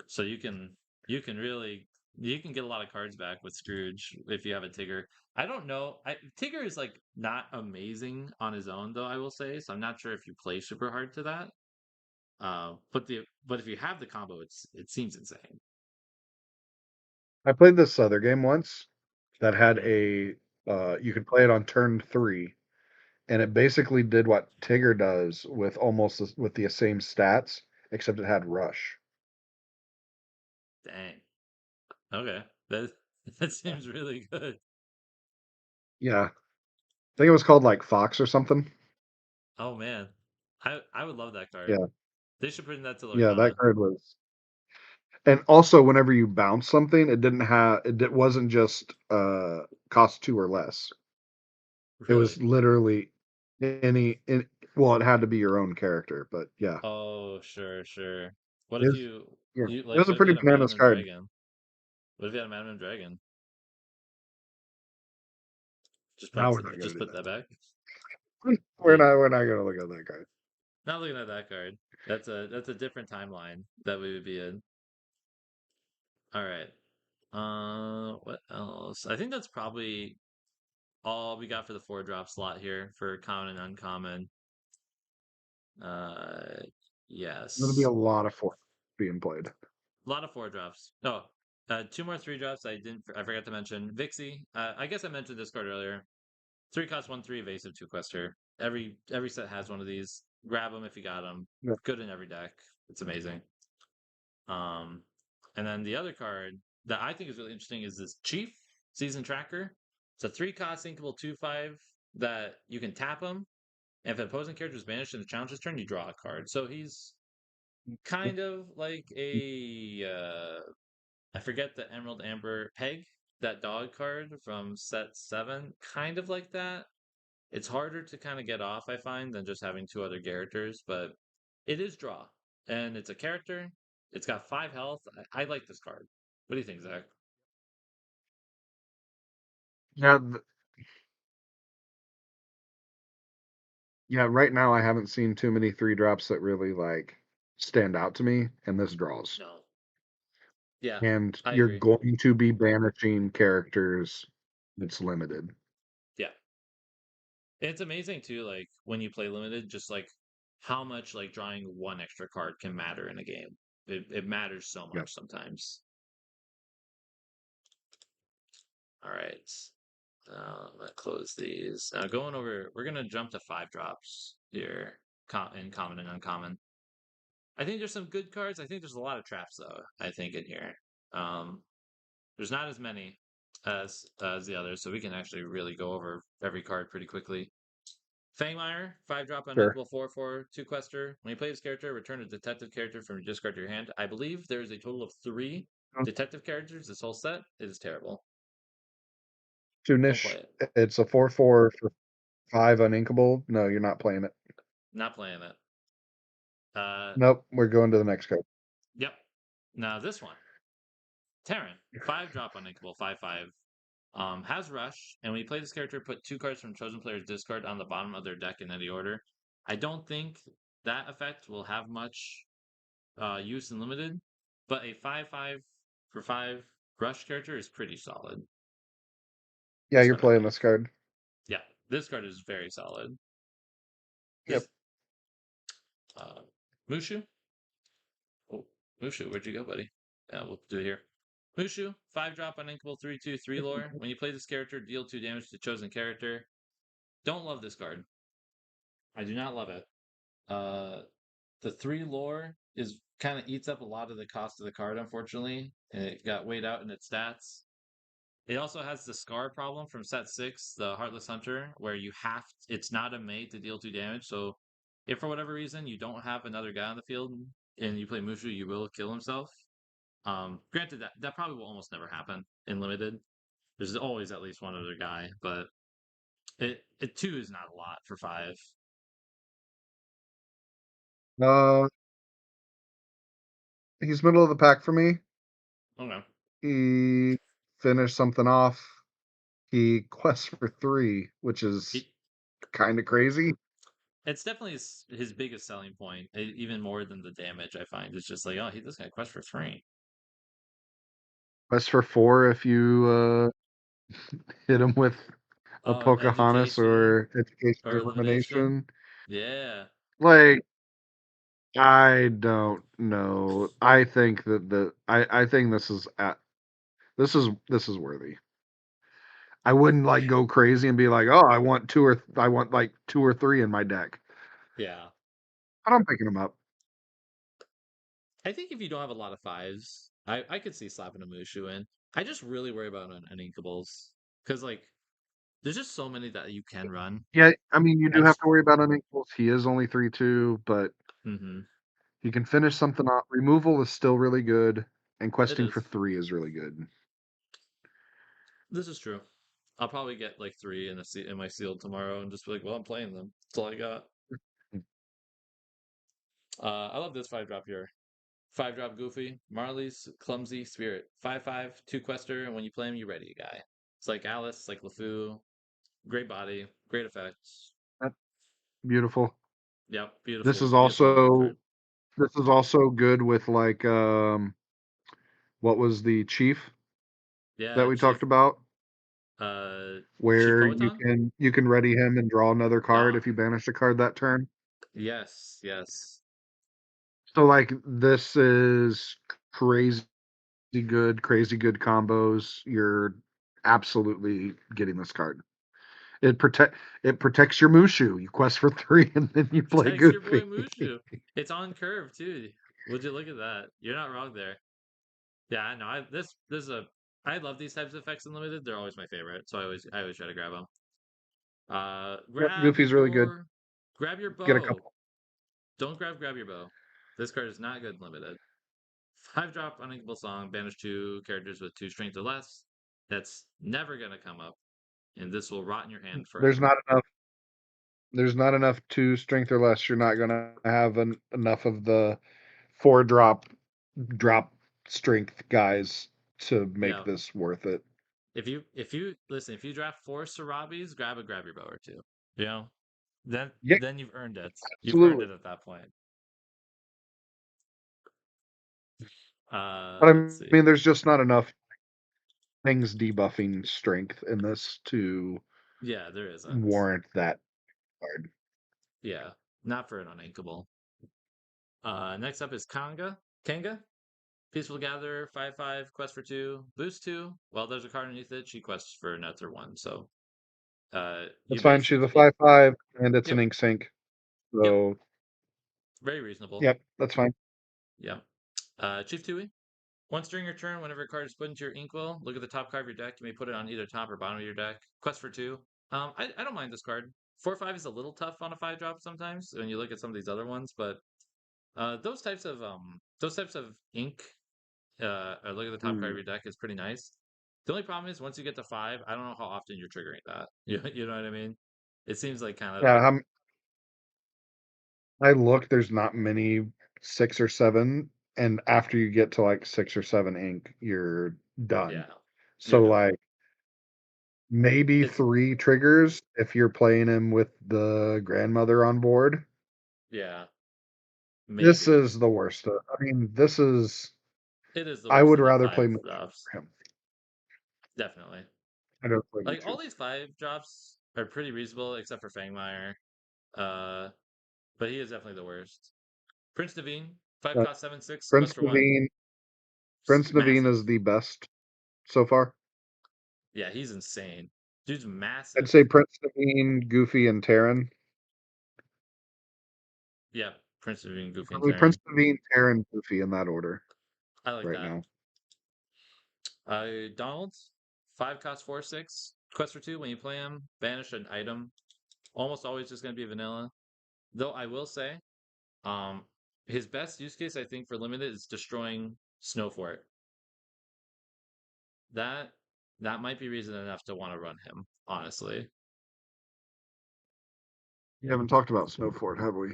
So you can really you can get a lot of cards back with Scrooge if you have a Tigger. I don't know. Tigger is like not amazing on his own though, I will say. So I'm not sure if you play super hard to that. But if you have the combo, it seems insane. I played this other game once that had Hmm. you could play it on turn 3, and it basically did what Tigger does with with the same stats, except it had rush. Dang. Okay. That that seems really good. Yeah. I think it was called like Fox or something. Oh man, I would love that card. Yeah. They should bring that to Yeah, that Lorcana. card was. And also, whenever you bounce something, it wasn't just cost 2 or less. It was Really? literally well, it had to be your own character, but yeah. Oh, sure, sure. What if It's you yeah. you It like? was a What if you pretty had a Madam bananas and card. Dragon? What if you had a Madam and Dragon? Now we're not gonna Just do put that that. back. We're Like, not we're not gonna look at that card. not looking at that card. That's a different timeline that we would be in. All right. What else? I think that's probably all we got for the 4 drop slot here for common and uncommon. Uh, There's gonna be a yes. lot of four being played. A lot of 4 drops. Oh, 2 more 3 drops. I forgot to mention Vixie. I guess I mentioned this card earlier. 3 cost 1/3 evasive 2 quester. Every set has one of these. Grab them if you got them. Yeah. Good in every deck. It's amazing. Um, and then the other card that I think is really interesting is this Chief Season Tracker. It's a 3 cost inkable 2/5 that you can tap him. And if an opposing character is banished in the challenge's turn, you draw a card. So he's kind of like a I forget the Emerald Amber Peg, that dog card from set 7, kind of like that. It's harder to kind of get off, I find, than just having 2 other characters, but it is draw. And it's a character. It's got 5 health. I like this card. What do you think, Zach? Yeah, yeah. Right now, I haven't seen too many 3 drops that really like stand out to me, and this draws. No. Yeah, And I you're agree. going to be banishing characters. It's limited. Yeah. It's amazing too, like when you play limited, just like how much like drawing 1 extra card can matter in a game. It matters so Yeah, much sometimes. All right. I'm gonna close these. Going over, we're gonna jump to 5 drops here, in common and uncommon. I think there's some good cards. I think there's a lot of traps though. I think in here, um, there's not as many as the others, so we can actually really go over every card pretty quickly. Fangmire, 5 drop sure. unthinkable 4/4 2 quester. When you play this character, return a detective character from your discard to your hand. I believe there is a total of 3 detective characters. This whole set. It is terrible. Don't play Soonish. it. It's a 4/4 for 5 uninkable. No, you're not playing it. Not playing it. Uh, Nope, we're going to the next card. yep. Now this one, Terran, 5 drop uninkable 5/5. Has rush, and when you play this character, put 2 cards from chosen player's discard on the bottom of their deck in any order. I don't think that effect will have much use in limited, but a 5/5 for 5 rush character is pretty solid. Yeah, This you're card I playing like. this card. Yeah, this card is very solid. Yep. This uh, Mushu. Oh, Mushu, where'd you go, buddy? Yeah, we'll do it here. Mushu, 5 drop uninkable 3/2 lore. When you play this character, deal 2 damage to chosen character. Don't love this card. I do not love it. Uh, the 3 lore is kind of eats up a lot of the cost of the card, unfortunately, and it got weighed out in its stats. It also has the scar problem from set 6, the Heartless Hunter, where it's not a mate to deal 2 damage. So if for whatever reason you don't have another guy on the field and you play Mushu, you will kill himself. Granted that probably will almost never happen in limited. There's always at least one other guy, but it 2 is not a lot for 5. Uh, he's middle of the pack for me. Okay. He finished something off. He quests for 3, which is He, kind of crazy. it's definitely his biggest selling point, even more than the damage. I find it's just like, oh, this guy quest for 3. Quest for 4 if you hit him with a Oh, Pocahontas education or Education or or elimination. Elimination. Yeah. Like, I don't know. I think that I think this is worthy. I wouldn't like go crazy and be like, oh, I want like 2 or 3 in my deck. Yeah. But I'm picking them up. I think if you don't have a lot of 5s, I could see slapping a Mushu in. I just really worry about uninkables. Because, like, there's just so many that you can run. Yeah, I mean you I do have just, to worry about unequals. He is only 3/2, but mm-hmm. he can finish something off. Removal is still really good, and It questing for is. 3 is really good. This is true. I'll probably get like 3 in my sealed tomorrow and just be like, well, I'm playing them. That's all I got. I love this 5 drop here. 5 drop Goofy, Marley's Clumsy Spirit. 5/5, 2 quester, and when you play him, you ready a guy. It's like Alice, it's like LeFou. Great body, great effects. That's beautiful. Yep, This beautiful, is beautiful looking also card. this is also good with like what was the chief that Yeah, we Chief talked about? uh Chief Where Poeton? you can ready him and draw another card Yeah. if you banish a card that turn. Yes, yes. So like this is crazy good combos. You're absolutely getting this card. It protects your Mushu. You quest for 3 and then you play Protects your boy Goofy. Mushu. It's on curve too. Would you look at that? You're not wrong there. Yeah, I know. This is a I love these types of effects in limited. They're always my favorite, so I always try to grab them. Yep, Goofy's really good. Grab your Get a bow. couple. Don't grab your bow. This card is not good in limited. 5-drop uninkable song. Banish 2 characters with 2 strength or less. That's never gonna come up, and this will rot in your hand There's forever. not enough. There's not enough to strength or less. You're not gonna have enough of the 4 drop strength guys to make Yeah. this worth it. If you listen, if you draft 4 Sarabis, grab your bow or two. You know, then Yeah, then you've earned it. You've earned absolutely. it at that point. But I Let's see. mean, there's just not enough things debuffing strength in this to Yeah, there isn't. warrant that card. Yeah, not for an uninkable. Next up is Kanga. Peaceful Gatherer, 5/5, quest for 2, boost 2. Well, there's a card underneath it. She quests for another 1. So, you That's fine. She's a basically, 5/5, and it's an yep, ink sync. yep, So, very reasonable. yep, that's fine. Yeah. Chief Tui. Once during your turn, whenever a card is put into your inkwell, look at the top card of your deck. You may put it on either top or bottom of your deck. Quest for 2. I don't mind this card. 4/5 is a little tough on a 5-drop sometimes when you look at some of these other ones, but those types of ink look at the top card of Mm. your deck is pretty nice. The only problem is once you get to 5, I don't know how often you're triggering that. You know what I mean? It seems like kind of Yeah, I look. There's not many 6 or 7, and after you get to like 6 or 7 ink, you're done. yeah, you're So done. like maybe It's 3 triggers if you're playing him with the grandmother on board. yeah, This maybe. is the worst. I mean, this is. It is the I worst would of the rather play 5 Machine drops. for him. Definitely. I'd rather play Like all Machine. these 5 drops are pretty reasonable except for Fangmire. Uh but he is definitely the worst. Prince Naveen, 5 Uh, cost 7/6, Prince quest for 1. Naveen. Prince Naveen Massive. is the best so far. Yeah, he's insane. Dude's I'd massive. say Prince Naveen, Goofy, and Terran. Yeah, Prince Naveen, Goofy and Probably Prince Terran. Naveen, Terran, Goofy in that order I like right that. now. Donald, 5 cost 4/6, quest for 2. When you play him, banish an item. Almost always just going to be vanilla. Though I will say, um, his best use case I think for limited is destroying Snowfort. That that might be reason enough to want to run him. Honestly, We haven't talked about Snowfort, have we?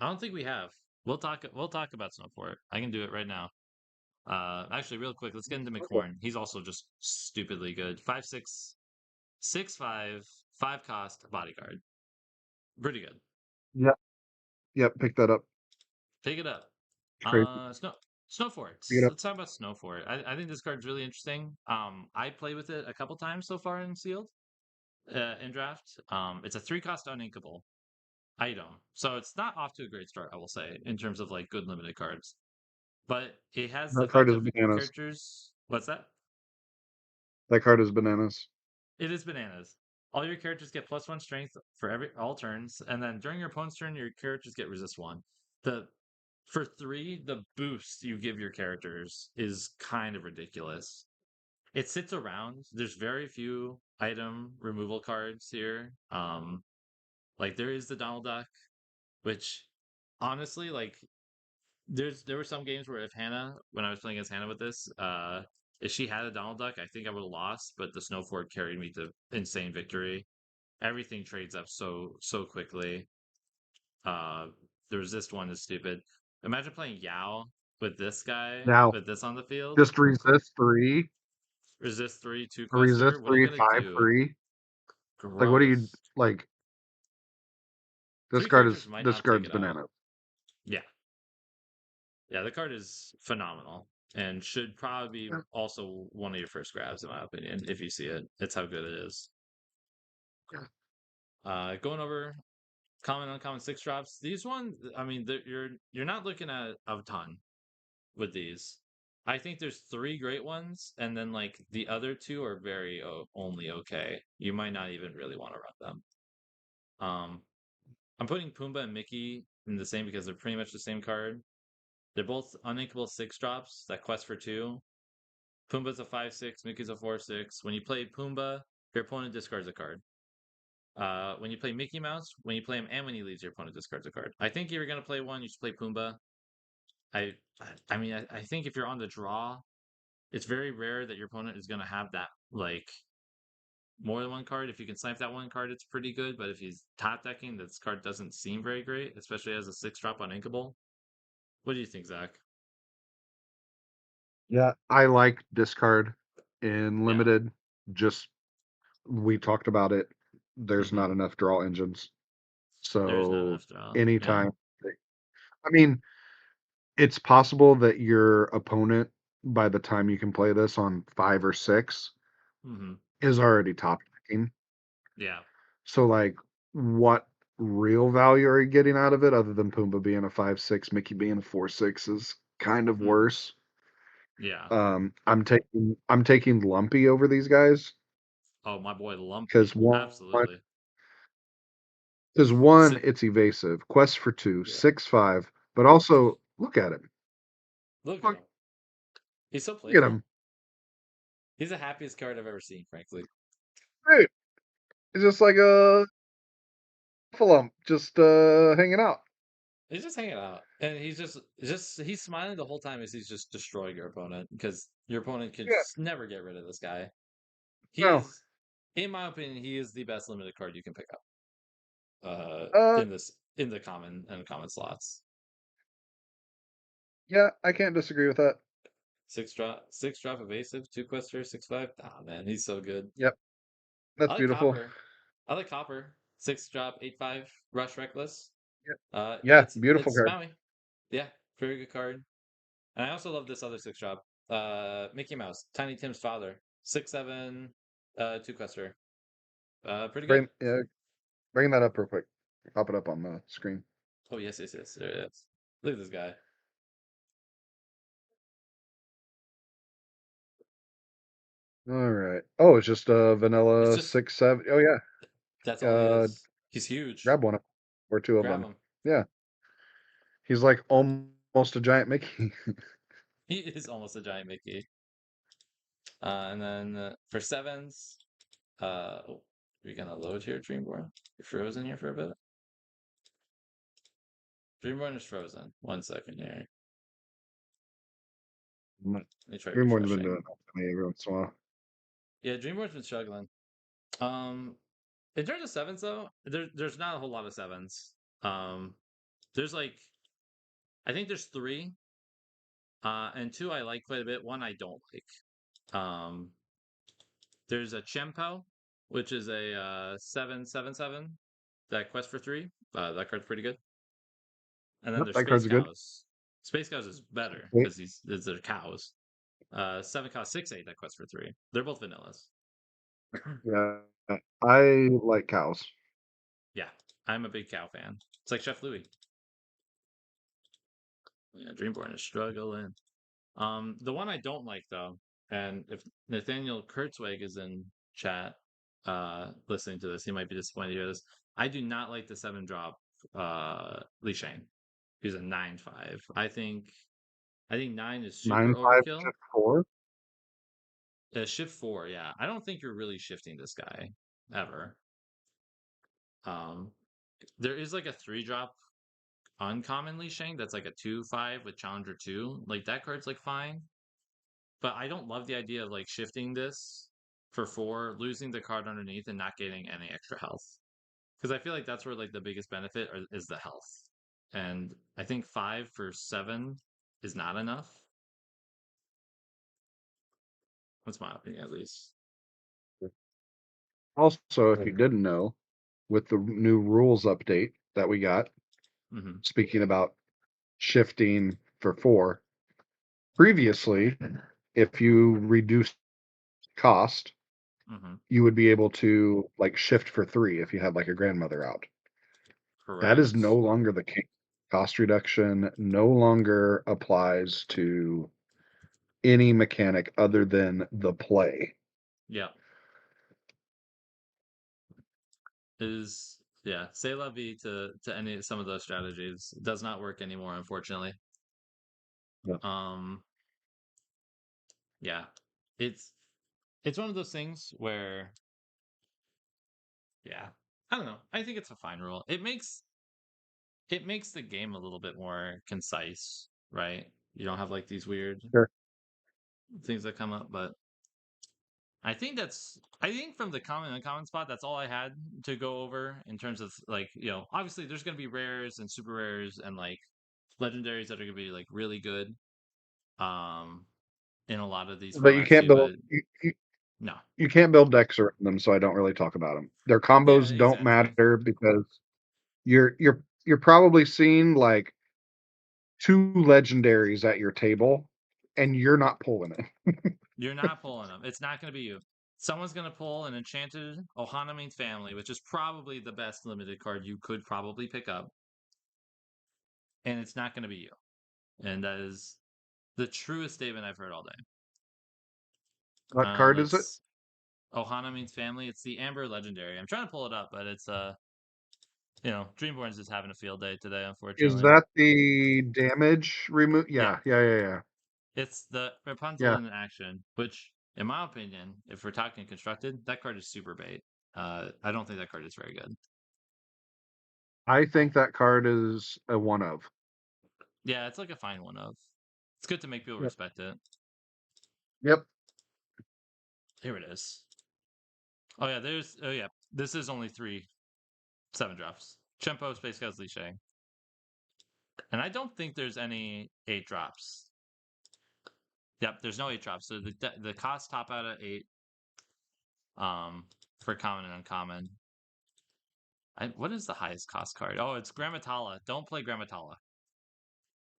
I don't think we have. We'll talk about Snowfort. I can do it right now. Actually, real quick, let's get into Okay. McHorn. He's also just stupidly good. 5/6, 6/5, 5 cost bodyguard. Pretty good. Yep. Yep. Pick that up. Pick it up. It's crazy. Pick Snowfort. it up. Let's talk about Snowfort. I think this card's really interesting. I played with it a couple times so far in sealed, in draft. It's a 3 cost uninkable item, so it's not off to a great start. I will say in terms of like good limited cards, but it has the That card effect is of your bananas. characters. What's that? That card is bananas. It is bananas. All your characters get +1 strength for every all turns, and then during your opponent's turn, your characters get resist 1. The For 3, the boost you give your characters is kind of ridiculous. It sits around. There's very few item removal cards here. Like there is the Donald Duck, which honestly, like there were some games where if Hannah, when I was playing against Hannah with this, if she had a Donald Duck, I think I would have lost, but the Snowfort carried me to insane victory. Everything trades up so quickly. Uh, the resist one is stupid. Imagine playing Yao with this guy, Now, with this on the field. just resist 3, Resist 3, 2 resist quester. What are you 3, gonna 5, do? 3. Like, what do you Gross. like? Three characters might This not take card's it out. bananas. Yeah, yeah. The card is phenomenal and should probably be Yeah. also one of your first grabs, in my opinion. If you see it, it's how good it is. Yeah. Going over common, uncommon 6 drops. These ones, I mean, you're not looking at a ton with these. I think there's 3 great ones, and then like the other 2 are very only okay. You might not even really want to run them. I'm putting Pumbaa and Mickey in the same because they're pretty much the same card. They're both uninkable 6 drops that quest for 2. Pumbaa's a 5/6, Mickey's a 4/6. When you play Pumbaa, your opponent discards a card. When you play Mickey Mouse, when you play him and when he leaves, your opponent discards a card. I think if you're gonna play one, you should play Pumbaa. I I mean I think if you're on the draw, it's very rare that your opponent is gonna have that like more than one card. If you can snipe that one card, it's pretty good. But if he's top decking, this card doesn't seem very great, especially as a 6 drop uninkable. What do you think, Zach? Yeah, I like discard in Yeah. limited. Just we talked about it. There's Hmm. not enough draw engines. There's not So enough draw. Yeah. anytime, I mean, it's possible that your opponent, by the time you can play this on 5 or 6, Hmm. is already top decking. Yeah. So, like, what real value are you getting out of it other than Pumbaa being a 5/6, Mickey being a 4/6 is kind of Hmm. worse. Yeah. I'm taking Lumpy over these guys Oh, my boy because Lumpy. one Absolutely. because one Sit. it's evasive, quest for two, Yeah. 6/5, but also look at him, Look at look, him. He's so look at playful. him, He's the happiest card I've ever seen, frankly. dude. It's just like a lump, just hanging out. He's just hanging out, and he's just he's smiling the whole time as he's just destroying your opponent because your opponent could Yeah, never get rid of this guy. He no, is, in my opinion, he is the best limited card you can pick up. uh, In the common slots. yeah, I can't disagree with that. 6 drop evasive, 2 quester, 6/5. Ah man, he's so good. Yep, that's I like beautiful. Copper. I like Copper. 6 drop, 8/5, rush reckless. Yep. Uh, Yeah, it's beautiful it's card. spammy. Yeah, very good card. And I also love this other 6 drop. Mickey Mouse, Tiny Tim's father, 6/7, 2 quester. Pretty good. Bring that up real quick. Pop it up on the screen. Oh yes, yes, yes. There it is. Look at this guy. All right. Oh, it's just a It's vanilla just 6/7. Oh yeah. that's all he Uh, is. He's huge. grab one or two of Grab them. him. Yeah, he's like almost a giant Mickey. He is almost a giant Mickey. And then for sevens, oh, are we gonna load here, Dreamborn? You're frozen here for a bit. Dreamborn is frozen. 1 second here. Let me try Greenmorn's been refreshing. doing that to me every once in a while. Yeah, Dreamborn's been struggling. Um, in terms of sevens though, there's not a whole lot of sevens. Um, there's like I think there's 3, and 2 I like quite a bit. One I don't like. There's a Chempo, which is a 7/7/7 that quest for 3. That card's pretty good. And then Yep, there's that Space card's good. Cows. Space Cows is better Wait, because they're cows. 7 cows 6/8 that quest for 3. They're both vanillas. yeah, I like cows. Yeah, I'm a big cow fan. It's like Chef Louis. Yeah, Dreamborn is struggling. The one I don't like though, and if Nathaniel Kurtzweg is in chat, listening to this, he might be disappointed to hear this. I do not like the 7 drop, Li Shang. He's a 9/5. I think 9 is super 9/5 overkill. shift 4. Shift 4, yeah. I don't think you're really shifting this guy ever. Um, there is like a 3 drop uncommonly Shang that's like a 2/5 with Challenger 2. Like that card's like fine. But I don't love the idea of like shifting this for 4, losing the card underneath and not getting any extra health. Because I feel like that's where like the biggest benefit is the health. And I think 5 for 7 is not enough. That's my opinion, at least. Also, if you didn't know, with the new rules update that we got, Hmm. speaking about shifting for 4, previously, if you reduce cost, Hmm. you would be able to like shift for 3 if you had like a grandmother out. That is no Correct. longer the case. Cost reduction no longer applies to any mechanic other than the play. Yeah. Is yeah. Say la vie to any some of those strategies. It does not work anymore, unfortunately. Yeah. Um, yeah, it's it's one of those things where, yeah, I don't know. I think it's a fine rule. It makes the game a little bit more concise, right? You don't have like these weird Sure. things that come up, but I think from the common and uncommon spot, that's all I had to go over in terms of like, obviously there's gonna be rares and super rares and like legendaries that are gonna be like really good um in a lot of these But you formats can't too, build but no. you can't build decks around them, so I don't really talk about them. Their Yeah, combos don't exactly. matter because you're probably seeing like two legendaries at your table, and you're not pulling it. You're not pulling them. It's not gonna be you. Someone's gonna pull an enchanted Ohana Means Family, which is probably the best limited card you could probably pick up, and it's not gonna be you. And that is the truest statement I've heard all day. What card is it? Let's Ohana Means Family. It's the Amber Legendary. I'm trying to pull it up, but it's Dreamborn's just having a field day today, Is unfortunately. that the damage remove? Yeah, Yeah. it's the Rapunzel Yeah. in action, which, in my opinion, if we're talking constructed, that card is super bait. I don't think that card is very good. I think that card is a one of. Yeah, it's like a fine one of. It's good to make people Yep. respect it. Yep. Here it is. Oh yeah. This is only 3 7 drops. Chempo, Space Guy's Liche. And I don't think there's any 8 drops. Yep, there's no 8 drops. So the costs top out at 8 for common and uncommon. What is the highest cost card? Oh, it's Grammatala. Don't play Grammatala.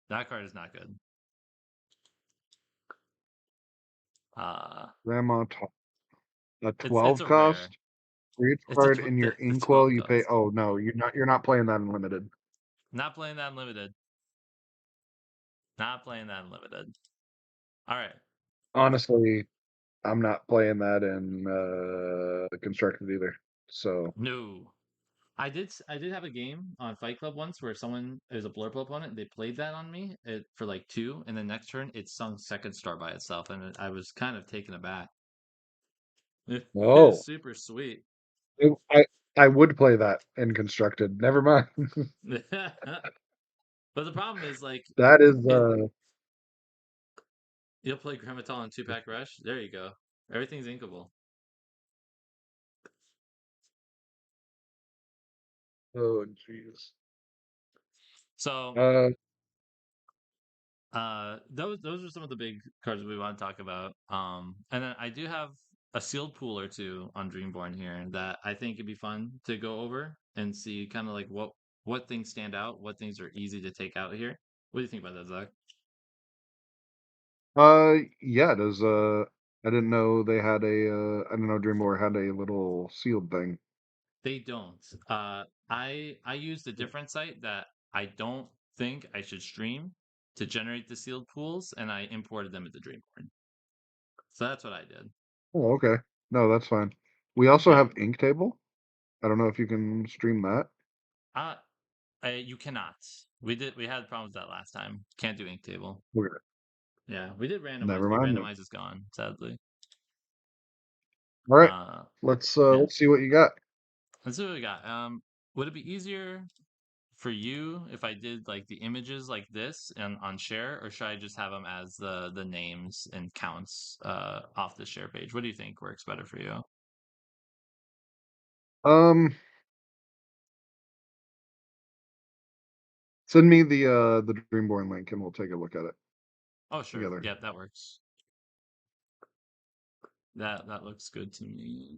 That card is not good. Uh Grandma, a it's 12 a rare. cost for each It's a card in your the inkwell. 12 You pay. cost. Oh no, you're not playing that unlimited. Not playing that unlimited. Not playing that unlimited. All right. Honestly, I'm not playing that in constructed either. So, No. I did have a game on Fight Club once where someone it was a blurple opponent. They played that on me for like 2, and then next turn it sung second star by itself, and I was kind of taken aback. It was oh, super sweet. I I would play that in constructed. Never mind. But the problem is like That is it. You'll play Grammatal and 2-pack rush. There you go. Everything's inkable. oh jeez. So Uh those are some of the big cards we want to talk about. And then I do have a sealed pool or two on Dreamborn here that I think it'd be fun to go over and see kind of like what things stand out, what things are easy to take out here. What do you think about that, Zach? yeah, does I didn't know they had I didn't know Dreamweaver had a little sealed thing. They don't. I used a different site that I don't think I should stream to generate the sealed pools, and I imported them into Dreamborn. So that's what I did. Oh, okay. No, that's fine. We also Yeah. have Inktable. I don't know if you can stream that. Uh, you cannot. We had problems with that last time. Can't do ink table. Okay. Yeah, we did randomize, Never but mind then. randomize is gone, sadly. All right. Uh, yeah. Let's see what you got. Let's see what we got. Would it be easier for you if I did like the images like this and on share, or should I just have them as the names and counts off the share page? What do you think works better for you? Um Send me the Dreamborn link and we'll take a look at it Oh, sure. together. Yeah, that works. That looks good to me.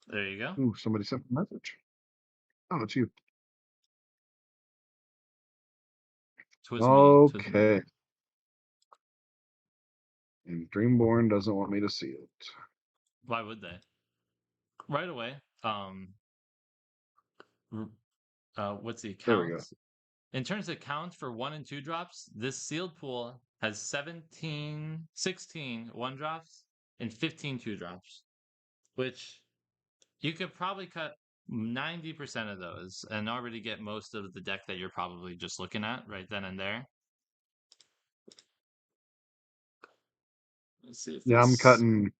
There you go. Ooh, somebody sent a message. Oh, it's you. Twas me. Twas me. Okay. And Dreamborn doesn't want me to see it. Why would they? Right away. What's the There we count? go. In terms of count for 1 and 2 drops, this sealed pool has 17, 16 1 drops and 15 2 drops, which you could probably cut. 90% of those and already get most of the deck that you're probably just looking at right then and there. Let's see if Yeah, I'm this cutting.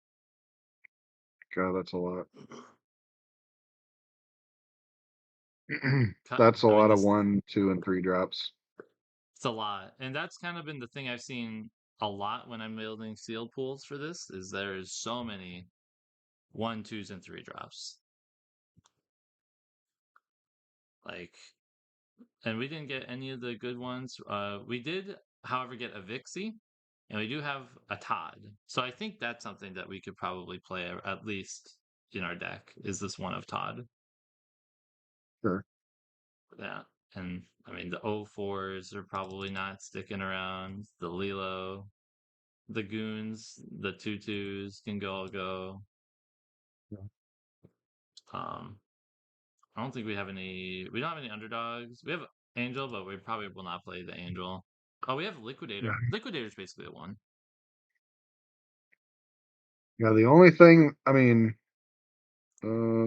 God, that's a lot. cut. That's a I mean, lot of this 1, 2, and 3 drops. it's a lot, and that's kind of been the thing I've seen a lot when I'm building sealed pools for this. Is there's so many one, twos, and three drops. Like, and we didn't get any of the good ones. We did, however, get a Vixie, and we do have a Todd. So I think that's something that we could probably play at least in our deck. Is this one of Todd? Sure. Yeah. And I mean, the O4s are probably not sticking around. The Lilo, the Goons, the Tutus can go all go. Yeah. Um, I don't think we have any. We don't have any underdogs. We have Angel, but we probably will not play the Angel. Oh, we have Yeah. Liquidator. Liquidator's basically a one. Yeah. The only thing, I mean, uh,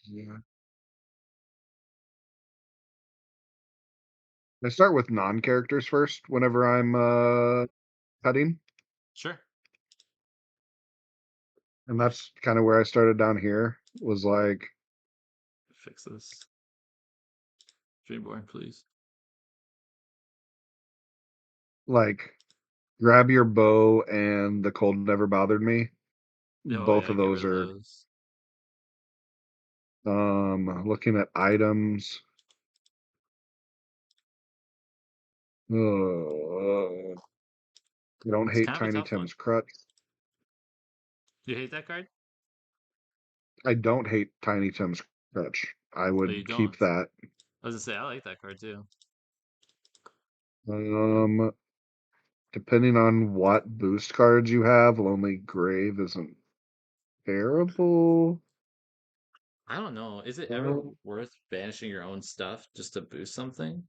yeah. I start with non-characters first whenever I'm cutting, Sure. and that's kind of where I started down here. Was like Fix this. Dreamborn, please. like grab your bow and the cold never bothered me. Oh Both yeah, of get those rid of are those. looking at items. I don't It's hate kind of a Tiny tough one. Tim's crutch. You hate that card? I don't hate Tiny Tim's crutch. I Oh, you would keep don't. that. I was gonna say I like that card too. Um, Depending on what boost cards you have, Lonely Grave isn't terrible. I don't know. Is it ever Um, worth banishing your own stuff just to boost something?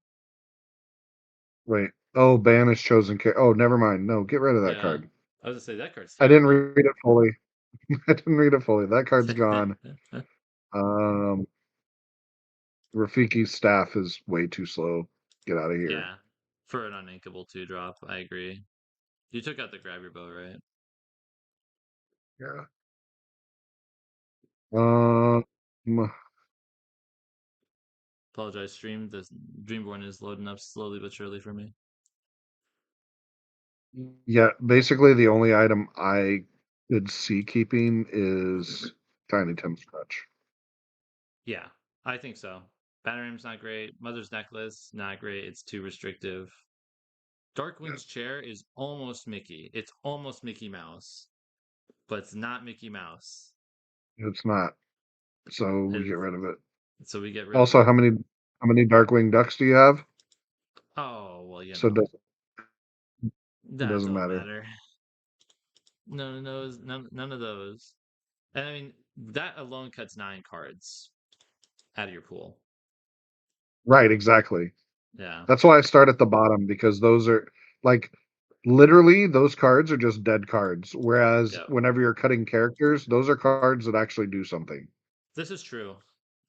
Wait. Oh, banish chosen character. Oh, never mind. No, get rid of that Yeah. card. I was gonna say that card's I didn't terrible. read it fully. I didn't read it fully. That card's gone. Um, Rafiki's staff is way too slow. Get out of here. Yeah. For an uninkable two drop, I agree. You took out the grab your bow, right? Yeah. Um, Apologize, stream. The Dreamborn is loading up slowly but surely for me. yeah, basically the only item I could see keeping is Tiny Tim's crutch. Yeah, I think so. Banaram's not great. Mother's Necklace, not great. It's too restrictive. Yeah, Darkwing's Chair is almost Mickey. It's almost Mickey Mouse, but it's not Mickey Mouse. it's not. So we And get rid of it. so we get rid of Also, it. how many Darkwing Ducks do you have? Oh, well, So it that doesn't don't matter. matter. None of those, none of those. And I mean, that alone cuts 9 cards out of your pool. Right, exactly. Yeah. That's why I start at the bottom because those are like literally those cards are just dead cards. Whereas Yep. whenever you're cutting characters, those are cards that actually do something. This is true.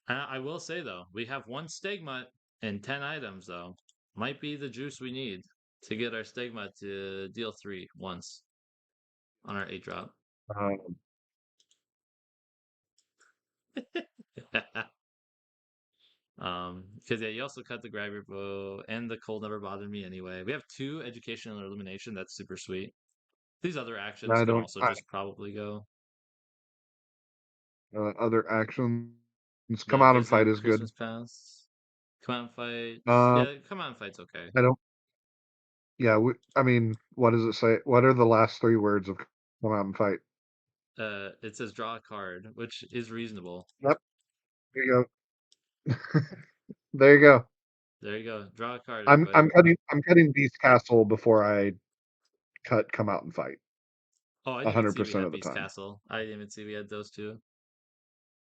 I will say though, we have one stigma and 10 items though. Might be the juice we need to get our stigma to deal 3 once on our 8 drop. Um, Because yeah, you also cut the grab your bow and the cold never bothered me anyway. We have 2 educational illumination. That's super sweet. These other actions I can don't. also just probably go. Other actions. Come Yeah, out and fight visit is good. Christmas pass. Come out and fight. Uh, Yeah, come out and fight's okay. I don't. Yeah, I mean, what does it say? What are the last 3 words of come out and fight? It says draw a card, which is reasonable. Yep. There you go. There you go. There you go. Draw a card, I'm everybody. cutting Beast Castle before I cut come out and fight. Oh, I didn't even see we 100% had of the Beast time. Castle. I didn't even see we had those two.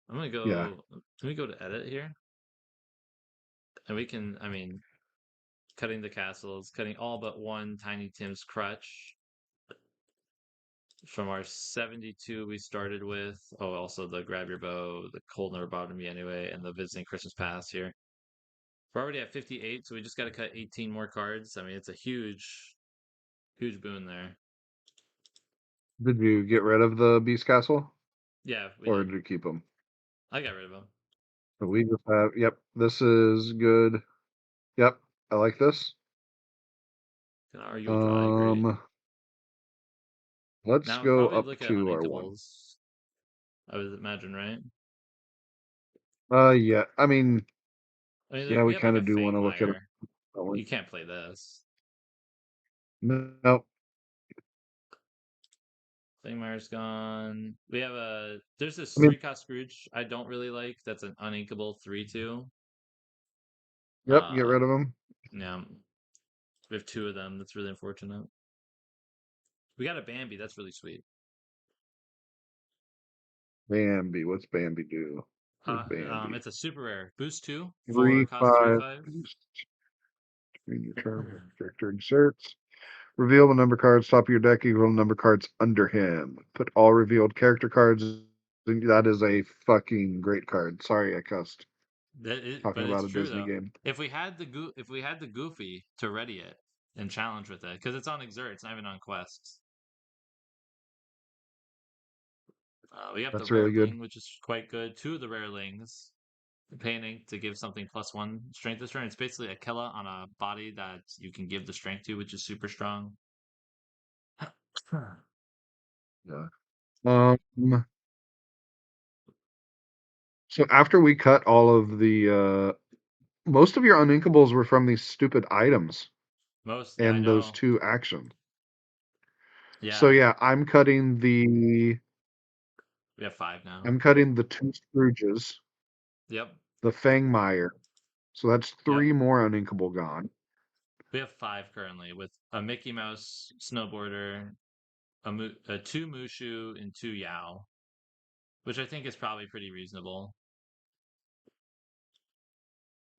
I'm gonna Yeah. go. Can we go to edit here? And we can. I mean, cutting the castles, cutting all but one Tiny Tim's crutch from our 72 we started with. Oh, also the grab your bow, the cold never bothered me anyway, and the visiting Christmas pass here. We're already at 58, so we just got to cut 18 more cards. I mean, it's a huge, huge boon there. Did you get rid of the Beast Castle, Yeah, we or did. did you keep them? I got rid of them. So we just have. Yep, this is good. Yep, I like this. You will draw. I agree. Let's Now, go probably up look at to our one. uninkables. I would imagine, right? Yeah. I mean, I mean, yeah, we we have like kind a of do want to look at it. Fangmire. You can't play this. No, Fangmire's gone. We have a. There's this I mean, 3-cost Scrooge I don't really like. That's an uninkable 3/2. yep, get rid of them. Yeah. We have two of them. That's really unfortunate. We got a Bambi. That's really sweet. Bambi, what's Bambi do? Where's Bambi? It's a super rare. Boost 2 for Three, cost 3 five. 5. Screen your turn. Character inserts. Reveal the number cards top of your deck equal the number cards under him. Put all revealed character cards. That is a fucking great card. Sorry, I cussed. But Talking it's about a true Disney though. game. If we had the Goofy to ready it and challenge with it, because it's on Exert, it's not even on quests. We have the That's really good. Rareling, which is quite good. Two of the Rarelings, painting to give something +1 strength this turn. It's basically a Killa on a body that you can give the strength to, which is super strong. Yeah. So after we cut all of the most of your uninkables were from these stupid items Most, yeah, I and those know. two actions. So Yeah, yeah, we have 5 now. I'm cutting the two Scrooges, Yep, the Fangmire. So that's yep. three more uninkable gone. We have 5 currently with a Mickey Mouse snowboarder, two Mushu, and two Yao, which I think is probably pretty reasonable.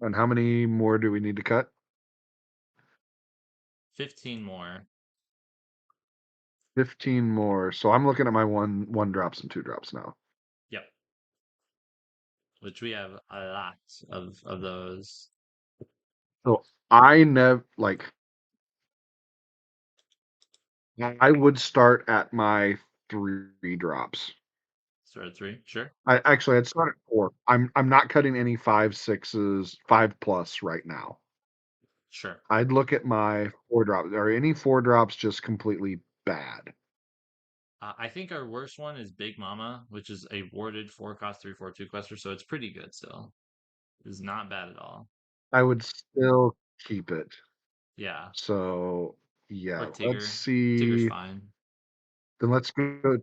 And how many more do we need to cut? 15 more. 15 more. So I'm looking at my one drops and two drops now. Yep. Which we have a lot of those. So I never like I would start at my three drops. Start at 3, sure. I'd start at four. I'm not cutting any five, sixes, 5+ right now. Sure. I'd look at my four drops. Are any four drops just completely bad? I think our worst one is Big Mama, which is a warded 4-cost 3/4 quester, so it's pretty good still. It's not bad at all. I would still keep it. Yeah. So Or yeah, let's Tigger. Tigger's see. fine. Then let's go.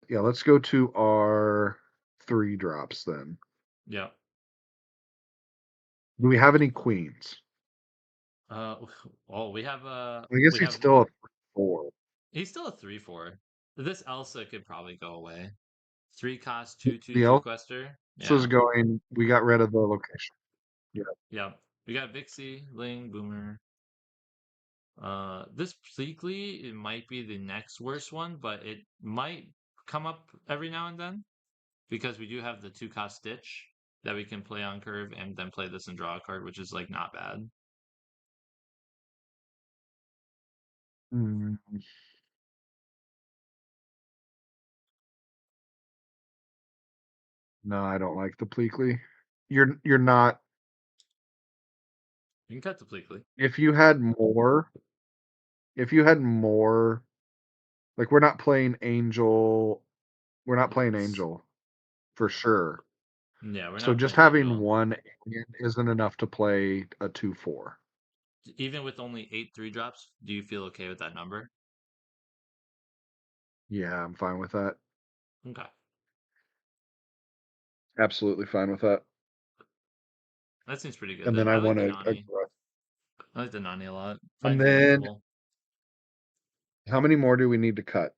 Yeah, let's go to our three drops then. Yep. Do we have any queens? Uh, oh, I guess we he's have still at four. he's still a 3/4. This Elsa could probably go away. 3-cost 2/2 The 2 quester. Elsa's Yeah. going. We got rid of the location. Yeah. Yep. We got Vixie, Ling, Boomer. This Pleakley, it might be the next worst one, but it might come up every now and then because we do have the 2-cost Stitch that we can play on curve and then play this and draw a card, which is like not bad. Mm, no, I don't like the Pleakley. You're not. You can cut the Pleakley. If you had more, if you had more, like we're not playing Angel. We're not playing Yes. Angel for sure. Yeah, we're So not just playing having Angel. one alien isn't enough to play a 2/4. Even with only 8 3-drops, do you feel okay with that number? Yeah, I'm fine with that. Okay. Absolutely fine with that. That seems pretty good And then. then I I like want the to. Nani. I like the Nani a lot. And Finds the then uninkable. how many more do we need to cut?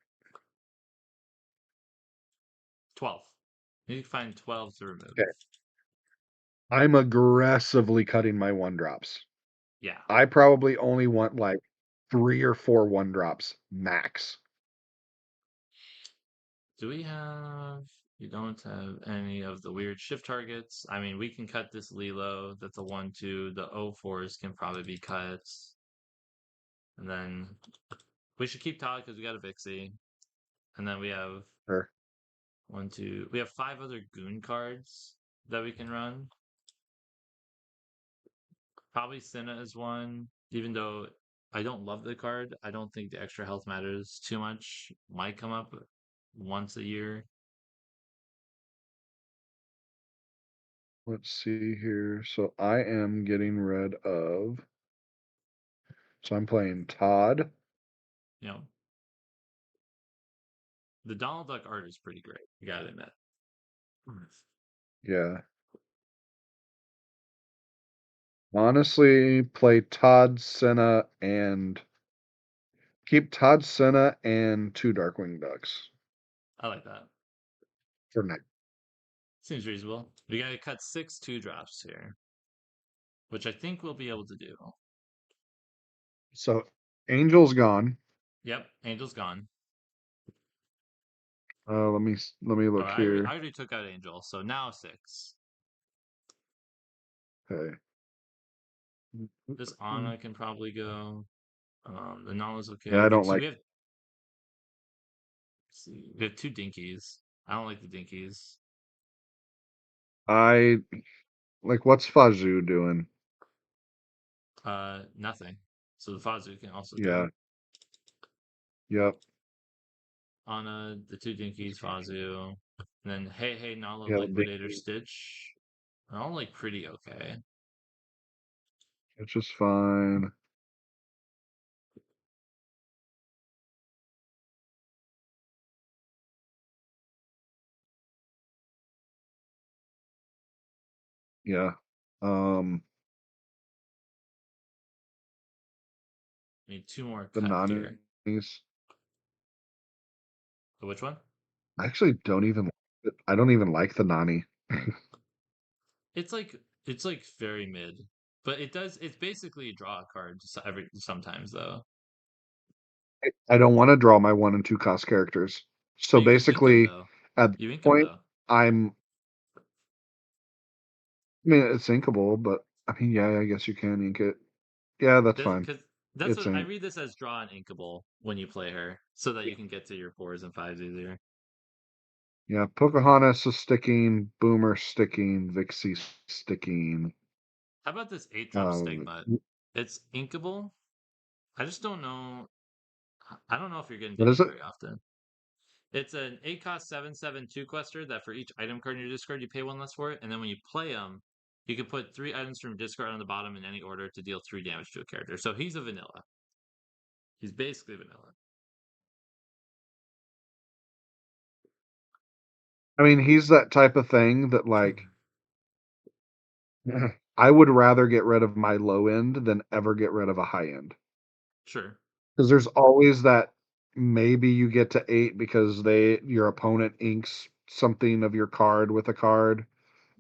12. You need to find 12 to remove. Okay. I'm aggressively cutting my one drops. Yeah. I probably only want like 3 or 4 one drops max. Do we have? You don't have any of the weird shift targets. I mean, we can cut this Lilo. That's a 1/2. The O4s can probably be cut. And then we should keep Todd because we got a Vixie. And then we have Sure. one, two. We have 5 other Goon cards that we can run. Probably Senna is one, even though I don't love the card. I don't think the extra health matters too much. Might come up once a year. Let's see here. So I am getting rid of. So I'm playing Todd. You know, the Donald Duck art is pretty great. You gotta admit. Yeah. Honestly, play Todd, Senna, and keep Todd, Senna, and 2 Darkwing Ducks I like that. for now. Seems reasonable. We gotta cut 6 2 drops here, which I think we'll be able to do. So Angel's gone. Yep, Angel's gone. Let me Oh, look I here. already took out Angel, so now 6. Okay. This Anna can probably go. The Nala's Yeah, okay. I don't like. We have 2 Dinkies. I don't like the Dinkies. I like. What's Fazoo doing? Nothing. So the Fazu can also Yeah. go. Yep. Anna, the 2 Dinkies, Fazu. And then Hey Hey Nala Yeah. The Liquidator Dinky. Stitch. All like pretty okay. It's just fine. Yeah. Um. Need 2 more The cut here. Nani's. So which one? I actually don't even. I don't even like the Nani. It's like very mid, but it's basically a draw a card every sometimes though. I don't want to draw my 1 and 2 cost characters. So But you can ink them basically, though. at this You ink them point, though. I'm. I mean, it's inkable, but I mean, yeah, I guess you can ink it. Yeah, that's This fine. because that's It's what I ink. read this as draw and inkable when you play her, so that you can get to your 4s and 5s easier. Yeah, Pocahontas is sticking, Boomer sticking, Vixie sticking. How about this 8-drop Um, Stigmut? It's inkable. I just don't know. I don't know if you're getting to what is ink it? very often. It's an 8 cost 7/7 quester that for each item card in your discard you pay 1 less for it, and then when you play them, you can put 3 items from discard on the bottom in any order to deal 3 damage to a character. So he's a vanilla. He's basically vanilla. I mean, he's that type of thing that like I would rather get rid of my low end than ever get rid of a high end. Sure. Because there's always that maybe you get to 8 because your opponent inks something of your card with a card,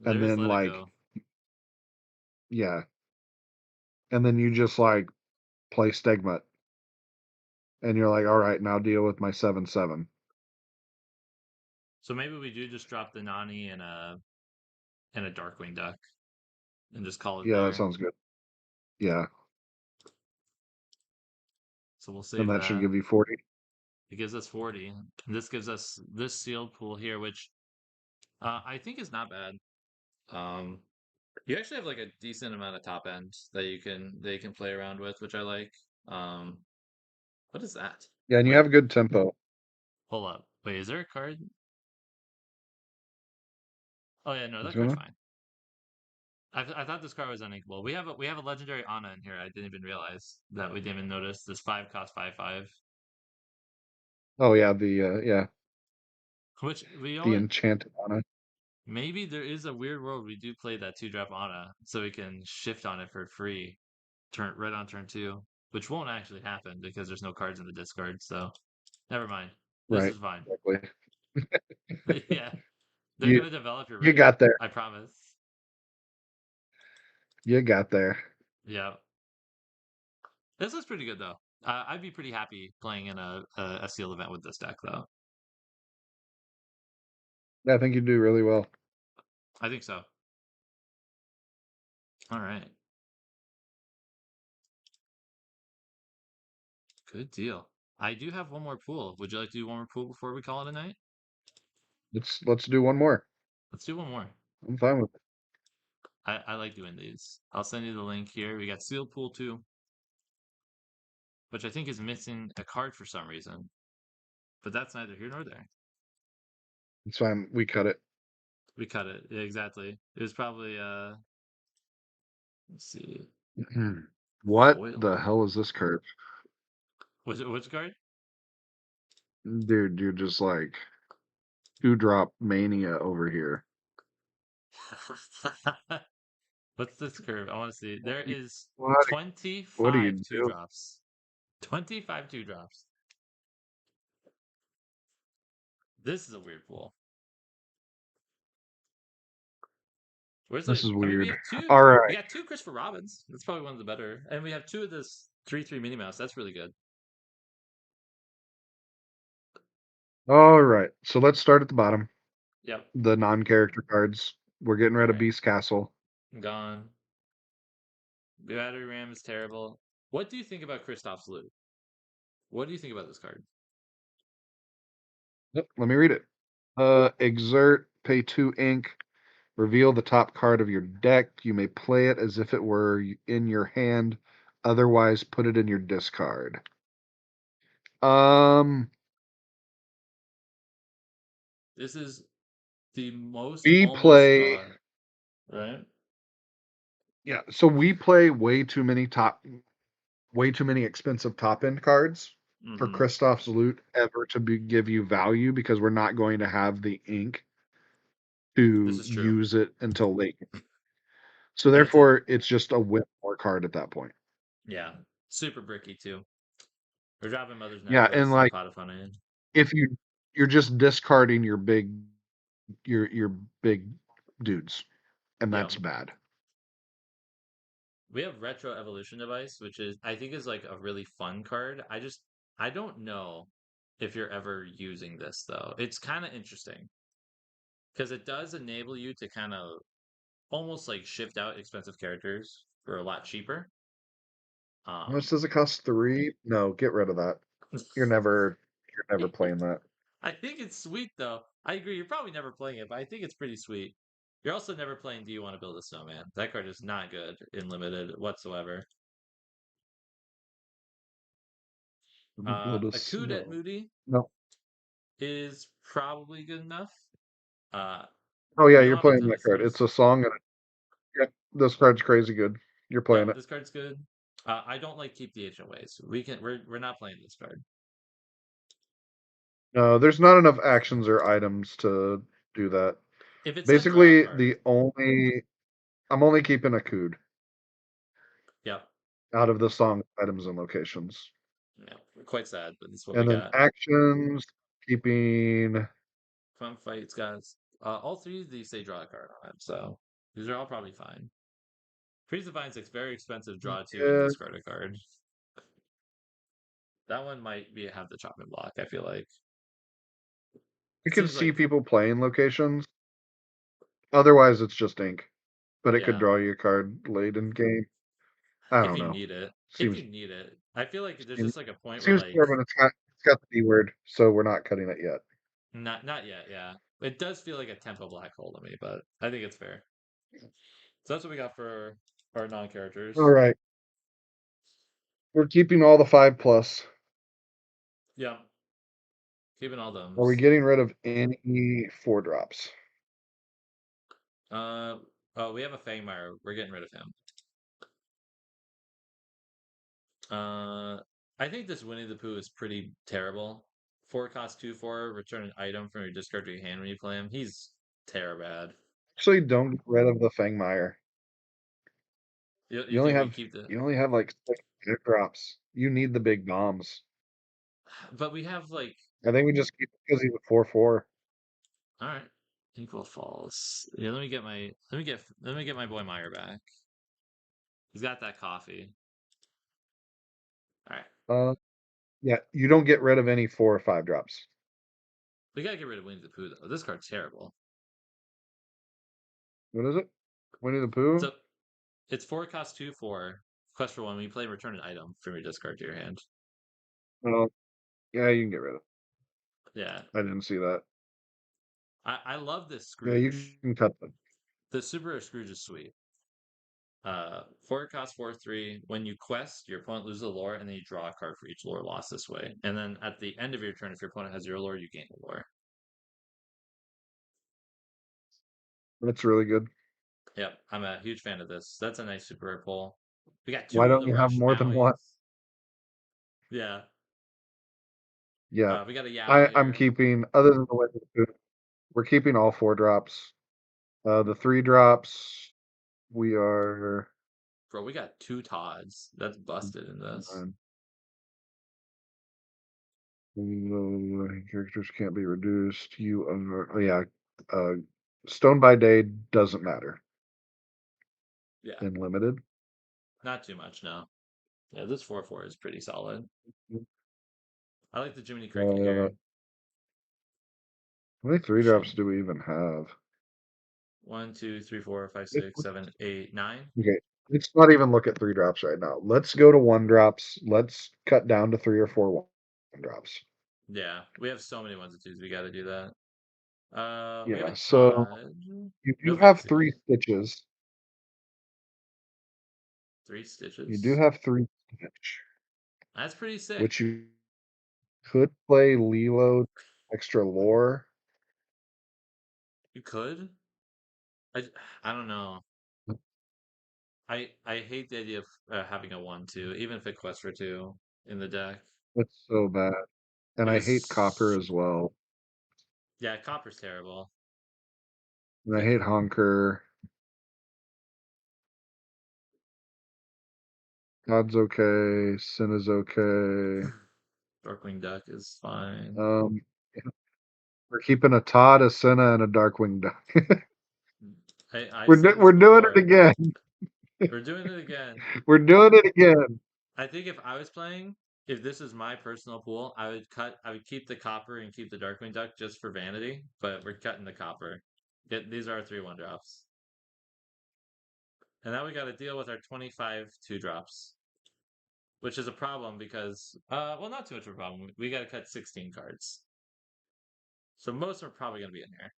and There is then let it like go. yeah, and then you just like play Stegmut, and you're like, all right, now deal with my 7/7. So maybe we do just drop the Nani and a Darkwing Duck and just call it Yeah, that there. sounds good. Yeah, So we'll and save that should that. give you 40. It gives us 40. And this gives us this sealed pool here, which I think is not bad. Um, you actually have like a decent amount of top end that you can play around with, which I like. Um, what is that? Yeah, and you Wait, have good tempo. hold up. Wait, is there a card? Oh yeah, no, What's that going card's on? fine. I thought this card was uninkable. We have a legendary Ana in here. I didn't even realize that we didn't even notice this 5 cost 5/5, Oh yeah, yeah, which we the only enchanted Ana. maybe there is a weird world we do play that 2-drop Ana, so we can shift on it for free, turn right on turn 2, which won't actually happen because there's no cards in the discard. So never mind. This Right, is fine. exactly. Yeah, they're You gonna develop your you rig. got there. I promise. You got there. Yeah. This is pretty good though. I'd be pretty happy playing in a sealed event with this deck though. Yeah, I think you do really well. I think so. All right. Good deal. I do have one more pool. Would you like to do one more pool before we call it a night? Let's do one more. Let's do one more. I'm fine with it. I like doing these. I'll send you the link here. We got Sealed Pool 2, which I think is missing a card for some reason. But that's neither here nor there. It's fine. We cut it. We cut it. Yeah, exactly. It was probably let's see. What Foil. the hell is this curve? Was it which card? Dude, you're just like 2-drop mania over here. What's this curve? I want to see. There You- is What, what are you 25 two doing? drops. 25 two drops. This is a weird pool. Where's This the? is I mean, we weird. have two. All We right. got two Christopher Robins. That's probably one of the better. And we have two of this 3/3 Minnie Mouse. That's really good. All right. So let's start at the bottom. Yep. The non-character cards. We're getting All rid of right. Beast Castle. Gone. Battery RAM is terrible. What do you think about Kristoff's loot? What do you think about this card? Yep, let me read it. Exert, pay 2 ink, reveal the top card of your deck. You may play it as if it were in your hand. Otherwise, put it in your discard. Um, This is the most we almost play, draw, right? yeah. So we play way too many expensive top end cards for Mm-hmm. Kristoff's loot ever to give you value because we're not going to have the ink This to is true. use it until late. So And it's a therefore, it's just a whip more card at that point. yeah, super bricky too. We're dropping Mother's Yeah, and Necklace and like Pot of Honey. if you're just discarding your big dudes, and Yeah. that's bad. We have Retro Evolution Device, which is I think is like a really fun card. I don't know if you're ever using this though. It's kind of interesting because it does enable you to kind of almost like shift out expensive characters for a lot cheaper. How much Um, does it cost? 3? No, get rid of that. You're never playing that. I think it's sweet though. I agree. You're probably never playing it, but I think it's pretty sweet. You're also never playing Do You Want to Build a Snowman? That card is not good in limited whatsoever. Build a Akud snow. Moody No. is probably good enough. Uh, Oh yeah, we don't you're have a playing ton that of card. It's space. a song, and yeah, this card's crazy good. You're playing Yep, it. this card's good. I don't like Keep the Ancient Ways. We're not playing this card. No, there's not enough actions or items to do that. If it's a draw Basically, card, I'm only keeping a Cood yep, out of the song items and locations. yeah, quite sad, but that's what we And then got. actions, keeping Fun fights, guys. All three of these say draw a card on it, so these are all probably fine. Freeze Divine Six, very expensive draw two and yeah, discard a card. That one might be have the chopping block, I feel like. you It can seems see like people playing locations. Otherwise, it's just ink. But it could yeah. draw you a card late in game. I If don't you know. need it. If Seems you need it. I feel like there's seems just like a point where seems like fair, but it's got the D word, so we're not cutting it yet. not yet, yeah. It does feel like a tempo black hole to me, but I think it's fair. So that's what we got for our non All characters. right, we're keeping all the 5+. Yeah. Keeping all Are we those. getting rid of any 4-drops? Uh oh, we have a Fangmire. We're getting rid of him. I think this Winnie the Pooh is pretty terrible. 4 cost 2/4, return an item from your discard to your hand when you play him. He's terrible bad. Actually, don't get rid of the Fangmire. You You only think we have keep the you only have like 6 drops. You need the big bombs. but we have like I think we just keep it because he's a 4/4. all right. Equal falls. Yeah, let me get my boy Meyer back. He's got that coffee. All right. Uh, yeah, you don't get rid of any 4 or 5 drops. We gotta get rid of Winnie the Pooh though. This card's terrible. What is it? Winnie the Pooh? So it's 4 cost 2/4. Quest for 1. When you play return an item from your discard to your hand. Oh, yeah, you can get rid of it. Yeah. I didn't see that. I love this Yeah, you Scrooge. can cut them. The Super Rare Scrooge is sweet. 4 cost 4/3. When you quest, your opponent loses a lore, and then you draw a card for each lore lost this way. And then at the end of your turn, if your opponent has 0 lore, you gain a lore. That's really good. Yep, I'm a huge fan of this. That's a nice super rare pull. We got Why two of don't the you have Rush more than one? Owies. Yeah. Yeah, We got a Yowie I'm here. keeping, other than the Winnie the Pooh, we're keeping all 4 drops. The 3 drops, we are. Bro, we got 2 Todds. That's busted in this. Characters can't be reduced. You are, oh yeah. Uh, Stone by Day doesn't matter Yeah, in limited. not too much, no. Yeah, this 4/4 is pretty solid. I like the Jiminy Cricket How here. many 3 drops Shame. do we even have? 1, 2, 3, 4, 5, It- 6, 7, 8, 9. Okay, let's not even look at 3 drops right now. Let's go to 1 drops. Let's cut down to 3 or 4 1 drops. Yeah, we have so many ones and twos. We got to do that. We have Yeah, a so Todd. you No do have fantasy. 3 stitches. 3 You do stitches. have 3 stitch, That's pretty sick. which you could play Lilo extra lore. You could. I, I don't know. I hate the idea of having a 1/2, even if it quests for 2 in the deck. That's so bad. And Like I hate Copper it's as well. yeah, Copper's terrible. And I Yeah. hate Honker. God's okay. Sin is okay. Darkwing Duck is fine. Um, we're keeping a Todd, a Senna, and a Darkwing Duck. I've seen this We're doing it before. again. We're doing it again. We're doing it again. I think if I was playing, if this is my personal pool, I would keep the copper and keep the Darkwing Duck just for vanity, but we're cutting the copper. These are our 3/1 drops. And now we got to deal with our 25 2 drops, which is a problem because, well, not too much of a problem. We got to cut 16 cards. So most are probably going to be in here.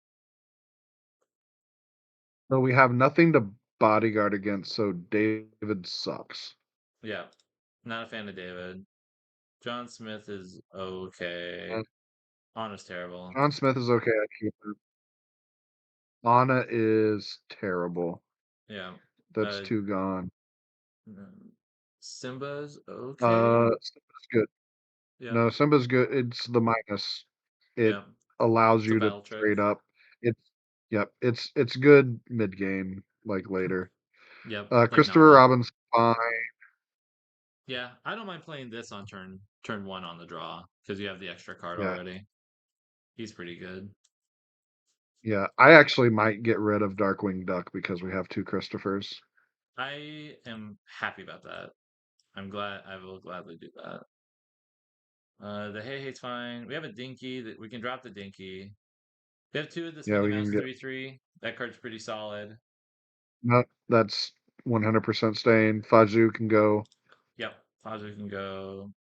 So we have nothing to bodyguard against, so David sucks. Yeah. Not a fan of David. John Smith is okay. And Anna's terrible. John Smith is okay. I keep her. Anna is terrible. Yeah. That's Uh, 2 gone. Simba's okay. Simba's good. Yep. No, Simba's good. It's the minus. It Yep. allows It's a you to battle trick. trade up. It's Yep. It's good mid game, like later. Yep. Like Christopher Nana. Robin's fine. Yeah. I don't mind playing this on turn 1 on the draw because you have the extra card Yeah, already. He's pretty good. yeah. I actually might get rid of Darkwing Duck because we have 2 Christophers. I am happy about that. I'm glad. I will gladly do that. The Hey Hey's fine. We have a Dinky that we can drop the Dinky. We have 2 of this Yeah, Minnie we can Mouse get 3/3. That card's pretty solid. no. That's 100% staying. Faju can go. Yep. Fazu can go.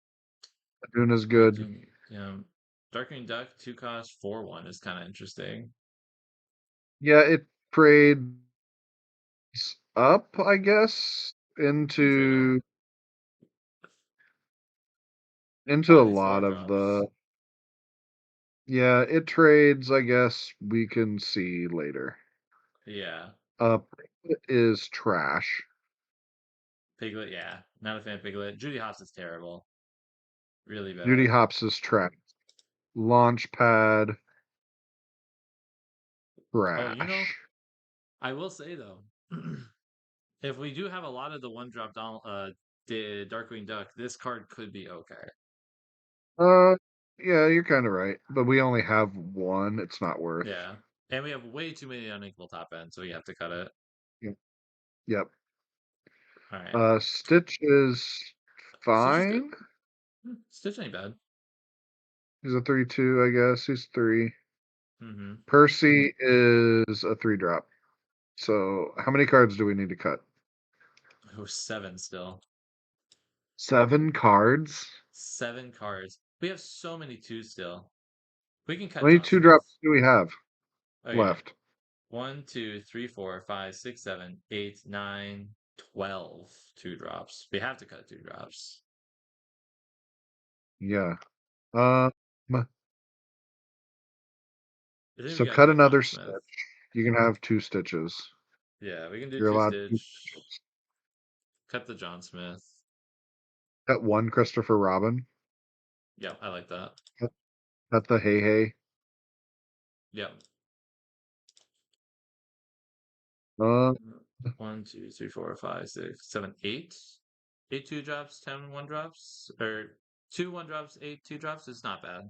Aduna's We good. can, Darkwing Duck 2 cost 4/1 is kind of interesting. Yeah, it trades up, I guess, Can trade up. into One a of these lot four of drops. the. Yeah, it trades, I guess we can see later. Yeah. Piglet is trash. Piglet, yeah. Not a fan of Piglet. Judy Hopps is terrible. Really Judy bad. Hopps is trash. Launchpad, Oh, trash. I will say though, if we do have a lot of the one drop down the Darkwing Duck, this card could be okay. Uh, yeah, you're kind of right, but we only have one. It's not worth. Yeah. And we have way too many unequal top end, so we have to cut it. Yep. Yep. All right. Stitch is Stitch is good. fine. Stitch ain't bad. He's a 3/2, I guess. He's 3. Mm-hmm. Percy is a 3 drop. So how many cards do we need to cut? Oh, seven still. 7 cards? 7 cards. We have so many twos still. We can How cut many John two Smith. drops do we have Okay. left? 1, 2, 3, 4, 5, 6, 7, 8, 9, 12 2 drops. We have to cut 2 drops. Yeah. Um, I think we so gotta cut cut another John Smith. stitch. You can have 2 stitches. Yeah, we can do You're two allowed two stitch. stitches. Cut the John Smith. Cut one Christopher Robin. Yep, I like that. Cut, cut the Hey Hey. Yep. Uh, 1, 2, 3, 4, 5, 6, 7, 8. 8 2 drops, 10 1 drops, or 2 1 drops, 8 2 drops. It's not bad.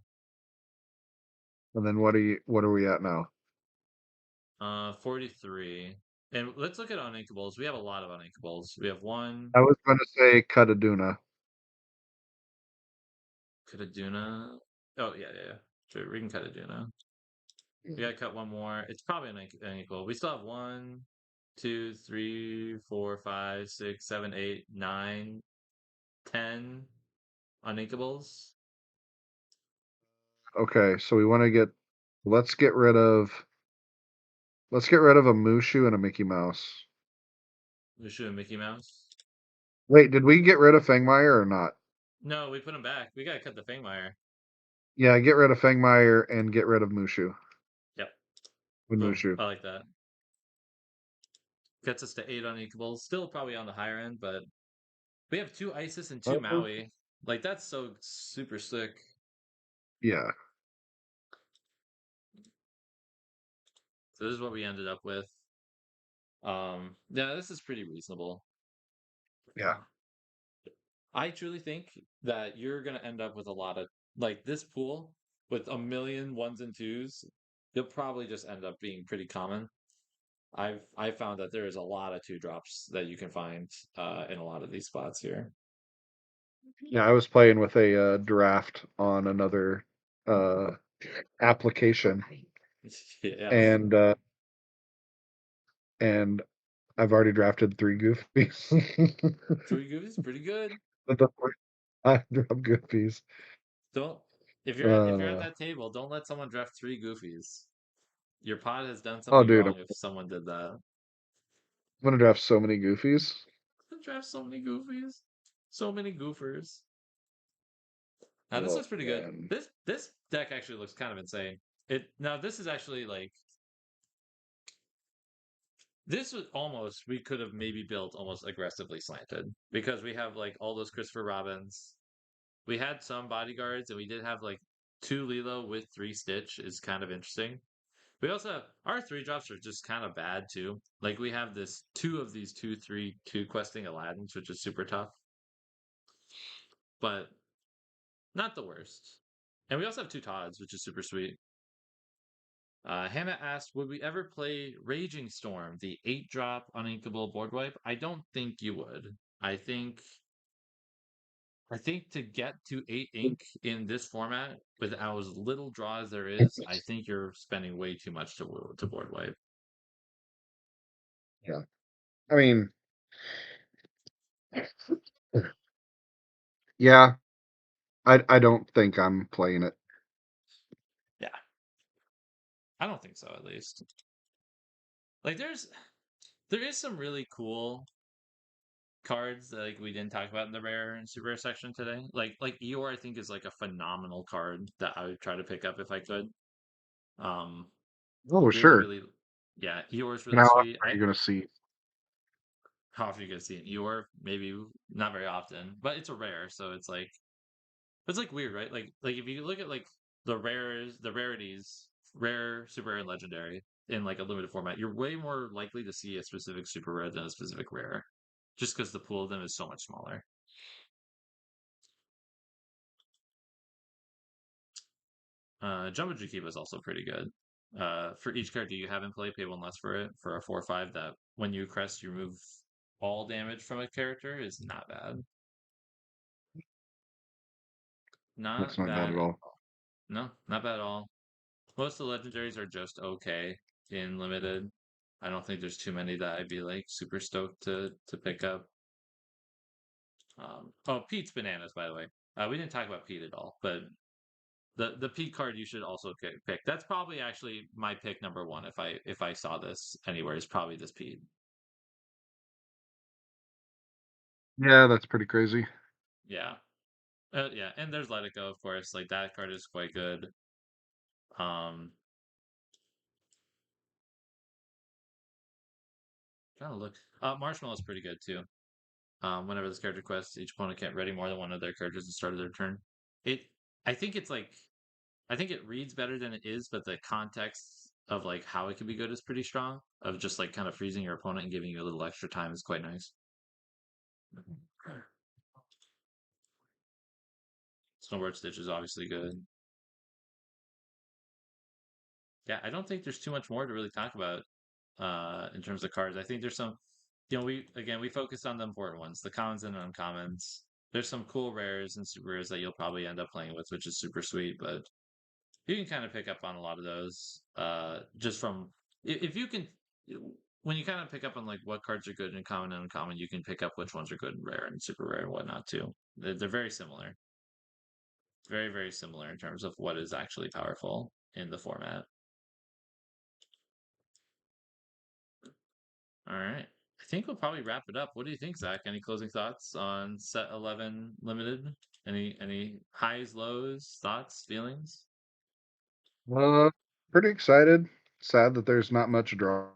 and then what are we at now? 43. And let's look at uninkables. We have a lot of uninkables. We have one I was going to say cut a Duna. Kadaduna. Oh yeah. Sure, we can cut Kadaduna. We gotta cut one more. It's probably an unequal. We still have 1, 2, 3, 4, 5, 6, 7, 8, 9, 10 uninkables. Okay, so we want to get. Let's get rid of. Let's get rid of a Mushu and a Mickey Mouse. We should have Mickey Mouse. Wait, did we get rid of Fangmeyer or not? No, we put him back. We gotta cut the Fangmeyer. Yeah, get rid of Fangmeyer and get rid of Mushu. Yep. With Boom. Mushu. I like that. Gets us to 8 unequals. Still probably on the higher end, but we have 2 Isis and 2 Uh, Maui. Like that's so super sick. yeah. So this is what we ended up with. Yeah, this is pretty reasonable. Yeah. I truly think that you're gonna end up with a lot of like this pool with a million ones and twos. You'll probably just end up being pretty common. I found that there is a lot of 2 drops that you can find in a lot of these spots here. Yeah, I was playing with a draft on another uh, application, Yeah, and uh, and I've already drafted 3 goofies. 3 goofies pretty good. But the first I drop goofies. Don't if you're at Uh, that table, don't let someone draft 3 goofies. Your pod has done oh, something dude, I'm wrong if someone did that. gonna draft so many goofies. Draft so many goofies, so many goofers. Now this Oh looks pretty good. man. This deck actually looks kind of insane. It now this is actually like this was almost we could have maybe built almost aggressively slanted because we have like all those Christopher Robins. We had some bodyguards and we did have like 2 Lilo with 3 Stitch is kind of interesting. We also have our 3 drops are just kind of bad too. Like we have this 2 of these 2 3 2 questing Aladdins, which is super tough, but not the worst. And we also have 2 Todds, which is super sweet. Hannah asked, "Would we ever play Raging Storm, the 8 drop uninkable board wipe?" I don't think you would. I think to get to 8 ink in this format with as little draw as there is, I think you're spending way too much to board wipe. Yeah. I mean, yeah. I don't think I'm playing it. Yeah, I don't think so. At least, like, there is some really cool cards that like we didn't talk about in the rare and super rare section today. Like Eeyore, I think is like a phenomenal card that I would try to pick up if I could. Um, Oh, really, sure. really, yeah, Eeyore's And really how often sweet. are you gonna see? How often are you gonna see an Eeyore? Maybe not very often, but it's a rare, so it's like weird, right? Like if you look at like the rarities, rare, super rare, and legendary in like a limited format, you're way more likely to see a specific super rare than a specific rare, just because the pool of them is so much smaller. Jumbo Jukiba is also pretty good. For each character you have in play, pay 1 less for it for a 4/5. That when you crest, you remove all damage from a character is not bad. That's Not not bad bad at at all. all. No, not bad at all. Most of the legendaries are just okay in limited. I don't think there's too many that I'd be like super stoked to pick up. Oh, Pete's bananas, by the way. We didn't talk about Pete at all, but the Pete card you should also pick. That's probably actually my pick number one if I saw this anywhere is probably this Pete. Yeah, that's pretty crazy. Yeah, yeah, and there's Let It Go, of course. Like that card is quite good. Um, Trying to look. Marshmallow is pretty good too. Whenever this character quests, each opponent can't ready more than one of their characters at the start of their turn. It, I think it's like, I think it reads better than it is, but the context of like how it can be good is pretty strong. Of just like kind of freezing your opponent and giving you a little extra time is quite nice. Snowboard Stitch is obviously good. Yeah, I don't think there's too much more to really talk about in terms of cards. I think there's some, we focused on the important ones, the commons and uncommons. There's some cool rares and super rares that you'll probably end up playing with, which is super sweet. But you can kind of pick up on a lot of those just from if you can when you kind of pick up on like what cards are good in common and uncommon, you can pick up which ones are good in rare and super rare and whatnot too. They're very similar, very similar in terms of what is actually powerful in the format. All right. I think we'll probably wrap it up. What do you think, Zach? Any closing thoughts on set 11 limited? Any highs, lows, thoughts, feelings? Uh, Pretty excited. Sad that there's not much draw.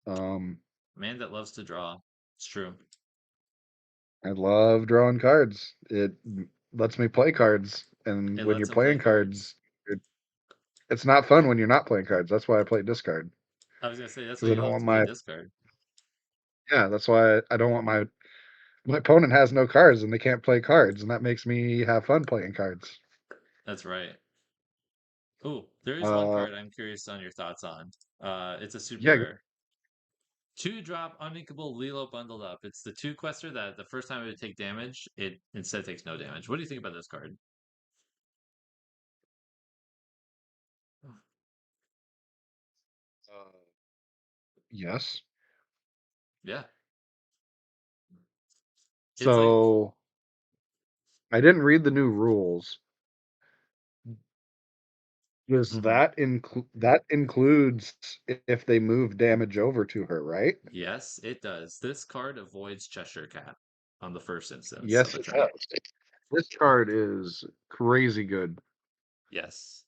Um, Man that loves to draw. It's true. I love drawing cards. It lets me play cards, and It when you're lets him play playing cards. cards, it's not fun when you're not playing cards. That's why I play discard I was gonna say that's why because I you don't love want to play my discard. yeah. That's why I don't want my opponent has no cards and they can't play cards, and that makes me have fun playing cards. That's right. Oh, there is one Uh, card I'm curious on your thoughts on. It's a super yeah. rare. 2-drop uninkable Lilo bundled up. It's the two quester that the first time it would take damage, it instead takes no damage. What do you think about this card? Uh, yes. Yeah. It's like So I didn't read the new rules. Does mhm. that includes if they move damage over to her, right? Yes, it does. This card avoids Cheshire Cat on the first instance of Yes, a it turn. does. This card is crazy good. Yes.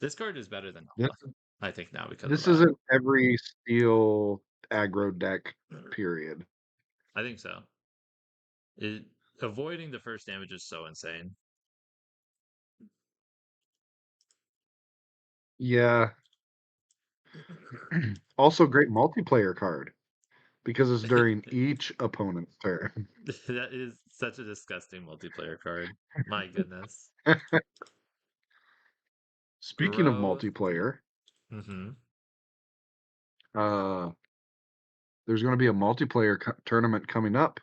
This card is better than This Nala, I think now because of this that. isn't every steel aggro deck, period. I think so. It avoiding the first damage is so insane. Yeah. Also great multiplayer card because it's during each opponent's turn. That is such a disgusting multiplayer card. My goodness. Speaking of Growth. multiplayer, Hmm. uh there's going to be a multiplayer tournament coming up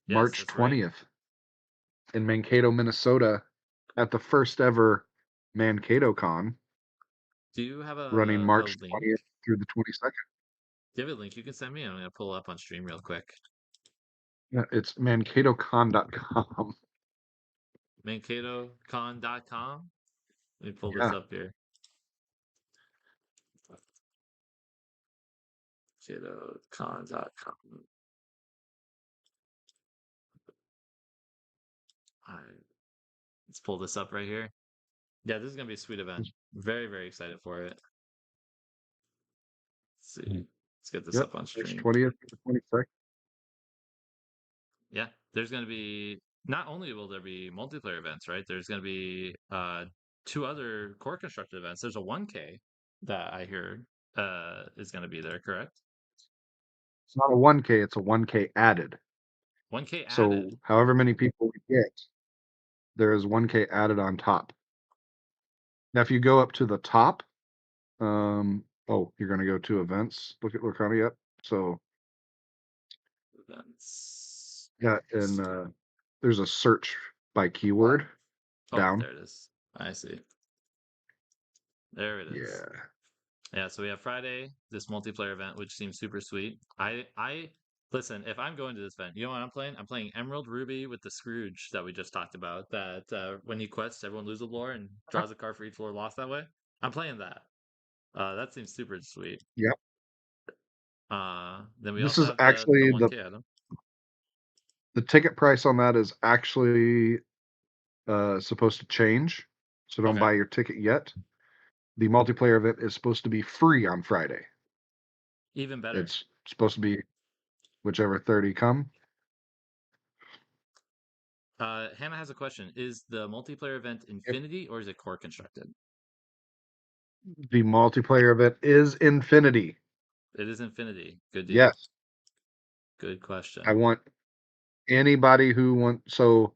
Yes, March that's right. 20th in Mankato, Minnesota at the first ever Mankato Con Do you have running a March link? 20th through the 22nd. Do you have a link you can send me? I'm gonna pull up on stream real quick. Yeah, it's mankatocon.com. MankatoCon.com. Let me pull this Yeah. up here. MankatoCon.com. All right, let's pull this up right here. Yeah, this is gonna be a sweet event. Very excited for it. Let's see. Let's get this Yep. up on March stream. 20th to the 22nd. Yeah, there's going to be not only will there be multiplayer events, right? There's going to be two other core constructed events. There's a 1K that I heard is going to be there, correct? It's not a 1K, it's a 1K added. 1K So added. however many people we get, there is 1K added on top. Now, if you go up to the top, oh, you're going to go to events. Look at Lorcana. Yep. So Events. yeah, and there's a search by keyword. Oh, down. there it is. I see. There it is. Yeah. Yeah, so we have Friday, this multiplayer event, which seems super sweet. I listen, if I'm going to this event, you know what I'm playing? I'm playing Emerald Ruby with the Scrooge that we just talked about. That when you quest, everyone loses a lore and draws a card for each lore lost that way. I'm playing that. That seems super sweet. Yep. Then we This also is have the actually 1K item. the ticket price on that is actually supposed to change. So don't Okay, buy your ticket yet. The multiplayer event is supposed to be free on Friday. even better. It's supposed to be whichever 30 come. Hannah has a question. Is the multiplayer event Yep. Infinity or is it core constructed? The multiplayer event is Infinity. It is Infinity. Good deal. Yes. Good I question. want anybody who wants. So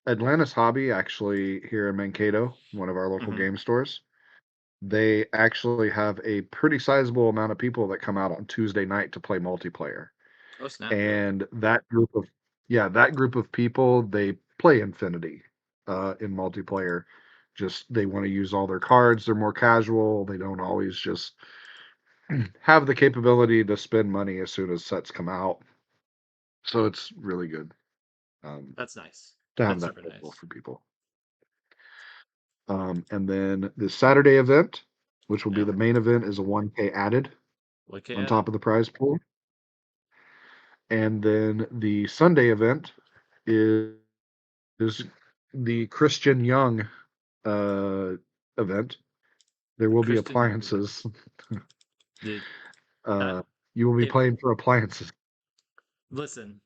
Atlantis Hobby, actually, here in Mankato, one of our local Hmm. game stores, they actually have a pretty sizable amount of people that come out on Tuesday night to play multiplayer. Oh snap! Really? And that group of yeah, that group of people, they play Infinity in multiplayer. Just they want to use all their cards. They're more casual. They don't always just have the capability to spend money as soon as sets come out. So it's really good um, That's nice. to have That's that super available nice. for people. And then the Saturday event, which will be Yeah. the main event, is a 1K added What K on added? top of the prize pool. And then the Sunday event is the Christian Young uh, event. There The will be Christian Young event. appliances. Dude, that uh, you will be if playing for appliances. listen,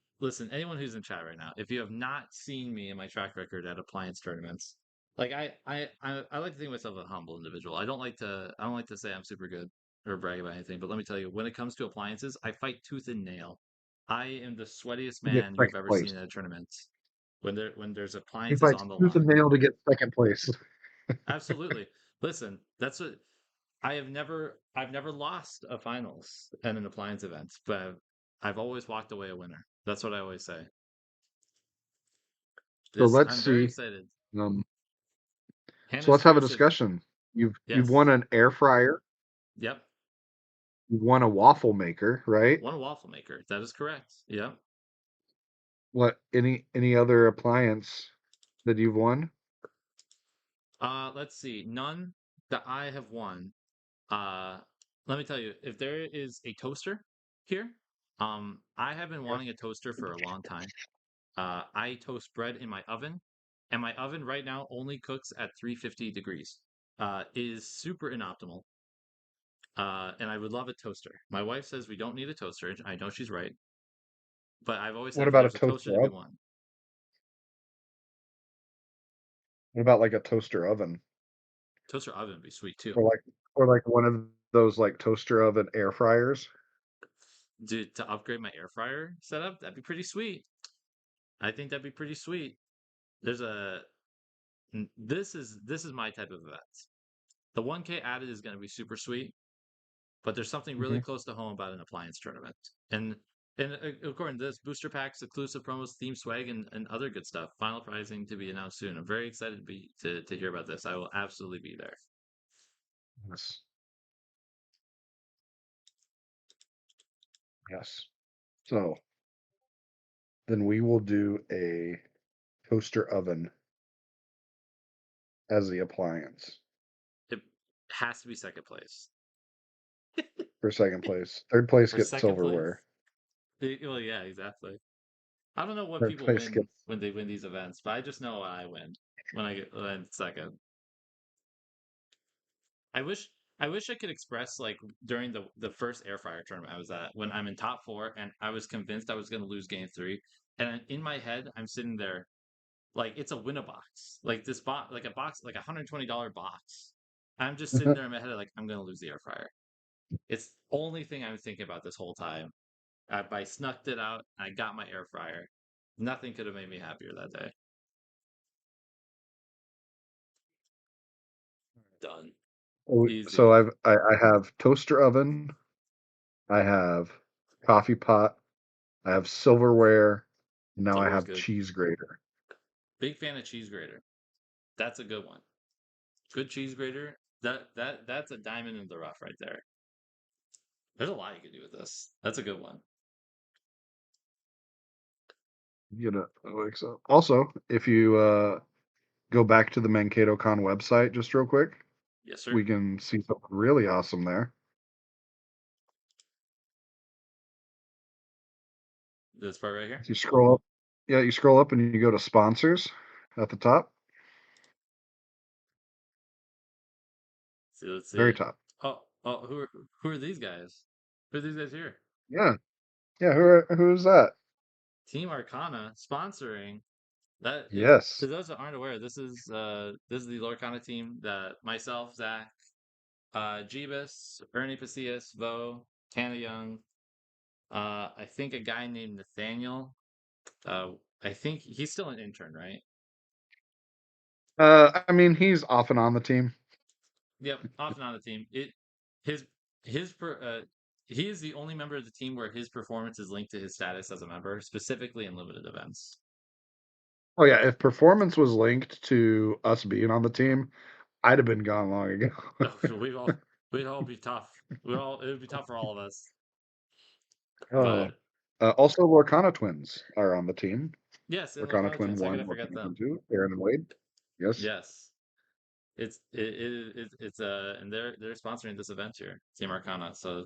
anyone who's in chat right now, if you have not seen me in my track record at appliance tournaments, like I like to think of myself as a humble individual. I don't like to say I'm super good or brag about anything, but let me tell you, when it comes to appliances, I fight tooth and nail. I am the sweatiest To get man you've second ever place. seen at a tournament. When there's He appliances fights on the tooth and line. nail to get second place. Absolutely. Listen, that's what I've never lost a finals at an appliance event, but I've always walked away a winner. That's what I always say. So This let's I'm very see. excited. Um, so Hannah's let's have a curious if discussion. You've won yes. an air fryer. Yep. You've won a waffle maker, right? One waffle maker. That is correct. Yep. What any other appliance that you've won? Let's see. None that I have won. Uh Let me tell you, if there is a toaster here, I have been wanting a toaster for a long time. I toast bread in my oven, and my oven right now only cooks at 350 degrees. Is super inoptimal. And I would love a toaster. My wife says we don't need a toaster. I know she's right, but I've always said What if about a there's a toaster toaster to be oven? one. What about like a toaster oven? Toaster oven would be sweet too. Or like one of those like toaster oven air fryers? Dude, to upgrade my air fryer setup, that'd be pretty sweet. I think that'd be pretty sweet. There's a this is my type of event. The 1K added is going to be super sweet, but there's something really Hmm. close to home about an appliance tournament. And according to this, booster packs, exclusive promos, theme swag, and other good stuff. Final pricing to be announced soon. I'm very excited to hear about this. I will absolutely be there. Yes. Yes. So then we will do a toaster oven as the appliance It has to be second place. for second place. Third place For gets second place. silverware. Well, yeah, exactly. I don't know what Third people place win gets when they win these events, but I just know I win when I get when second. I wish I wish I could express like during the first air fryer tournament I was at when I'm in top four and I was convinced I was going to lose game three, and in my head I'm sitting there like it's a win a box like this box like a box like $120 box. I'm just sitting there in my head like I'm going to lose the air fryer. It's the only thing I'm thinking about this whole time. I snuck it out. I got my air fryer. Nothing could have made me happier that day. Done. so Easy. I have toaster oven, I have coffee pot, I have silverware, and now I Silverware's have good. cheese grater. Big fan of cheese grater. That's a good one. Good cheese grater. That's a diamond in the rough right there. There's a lot you can do with this. That's a good one. You know, like so. Also, if you go back to the Mankato Con website just real quick, Yes, sir. we can see something really awesome there. This part right here. You scroll up, yeah, you scroll up and you go to sponsors at the top, See, let's very see. top. Oh, who are these guys? Who are these guys here? Yeah, yeah. Who's that? Team Arcana sponsoring that. If Yes. to those that aren't aware, this is the Lorcana team that myself, Zach, Jeebus, Ernie Pacius, Vo, Tana Young, I think a guy named Nathaniel. Uh, I think he's still an intern, right? I mean, he's off and on the team. Yep, off and on the team. His his per, he is the only member of the team where his performance is linked to his status as a member, specifically in limited events. Oh yeah, if performance was linked to us being on the team, I'd have been gone long ago. We'd all be tough. It would be tough for all of us. Oh, But also Lorcana twins are on the team. yes, and Lorcana Lorcana twin twins. How could one, I forget Lorcana twin them? two, Aaron and Wade. Yes. Yes, it's and they're sponsoring this event here, Team Arcana. So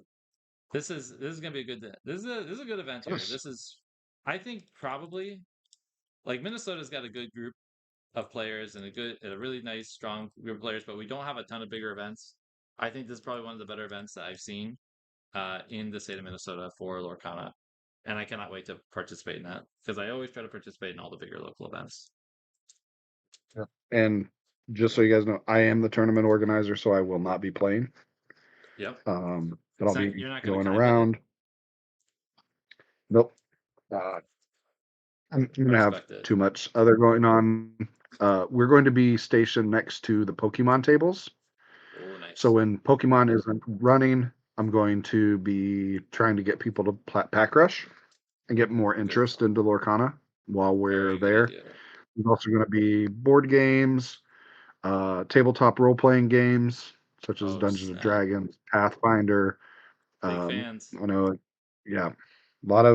this is gonna be a good. This is a good event here. Yes. I think probably like Minnesota's got a good group of players and a really nice strong group of players, but we don't have a ton of bigger events. I think this is probably one of the better events that I've seen in the state of Minnesota for Lorcana, and I cannot wait to participate in that because I always try to participate in all the bigger local events. Yeah. And just so you guys know, I am the tournament organizer, so I will not be playing. Yep, But I'll be you're not going to going Kai Pit it. around. Nope. Uh, I'm I gonna have respect it. too much other going on. We're going to be stationed next to the Pokemon tables. Oh, So nice. when Pokemon isn't running, I'm going to be trying to get people to pack rush and get more Good interest call. into Lorcana while we're Very good there. idea. There's also going to be board games, tabletop role playing games such as Oh Dungeons and snap! Dragons, Pathfinder. Big fans. I know, yeah, a lot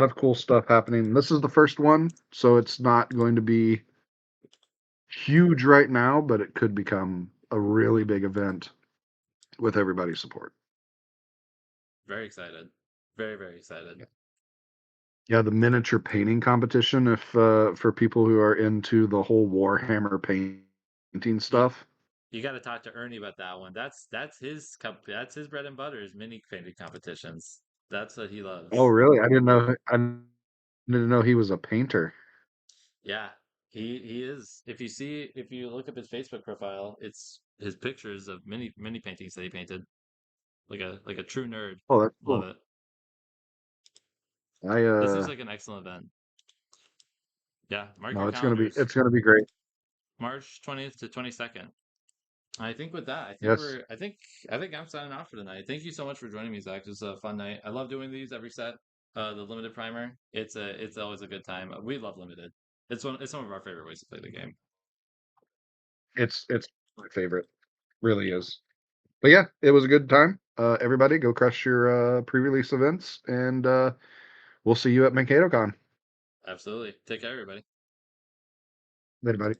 of cool stuff happening. This is the first one, so it's not going to be huge right now, but it could become a really big event with everybody's support. Very excited. Very excited. Yeah, the miniature painting competition, if for people who are into the whole Warhammer painting You stuff. you got to talk to Ernie about that one. That's his bread and butter is mini painting competitions. That's what he Oh, loves. really? I didn't know he was a painter. Yeah, he is. If you look up his Facebook profile, it's his pictures of many paintings that he painted. Like a true nerd. Oh, that's Love cool. it. I This is like an excellent event. Yeah, mark your no, it's gonna be calendars. it's gonna be great. March 20th to 22nd. I think with that, Yes, I think I'm signing off for tonight. Thank you so much for joining me, Zach. This was a fun night. I love doing these every set. The limited primer. It's always a good time. We love limited. It's some of our favorite ways to play the game. it's my favorite. Really is. But yeah, it was a good time. Everybody, go crush your pre-release events, and we'll see you at MankatoCon. Absolutely. Take care, everybody. Later, buddy.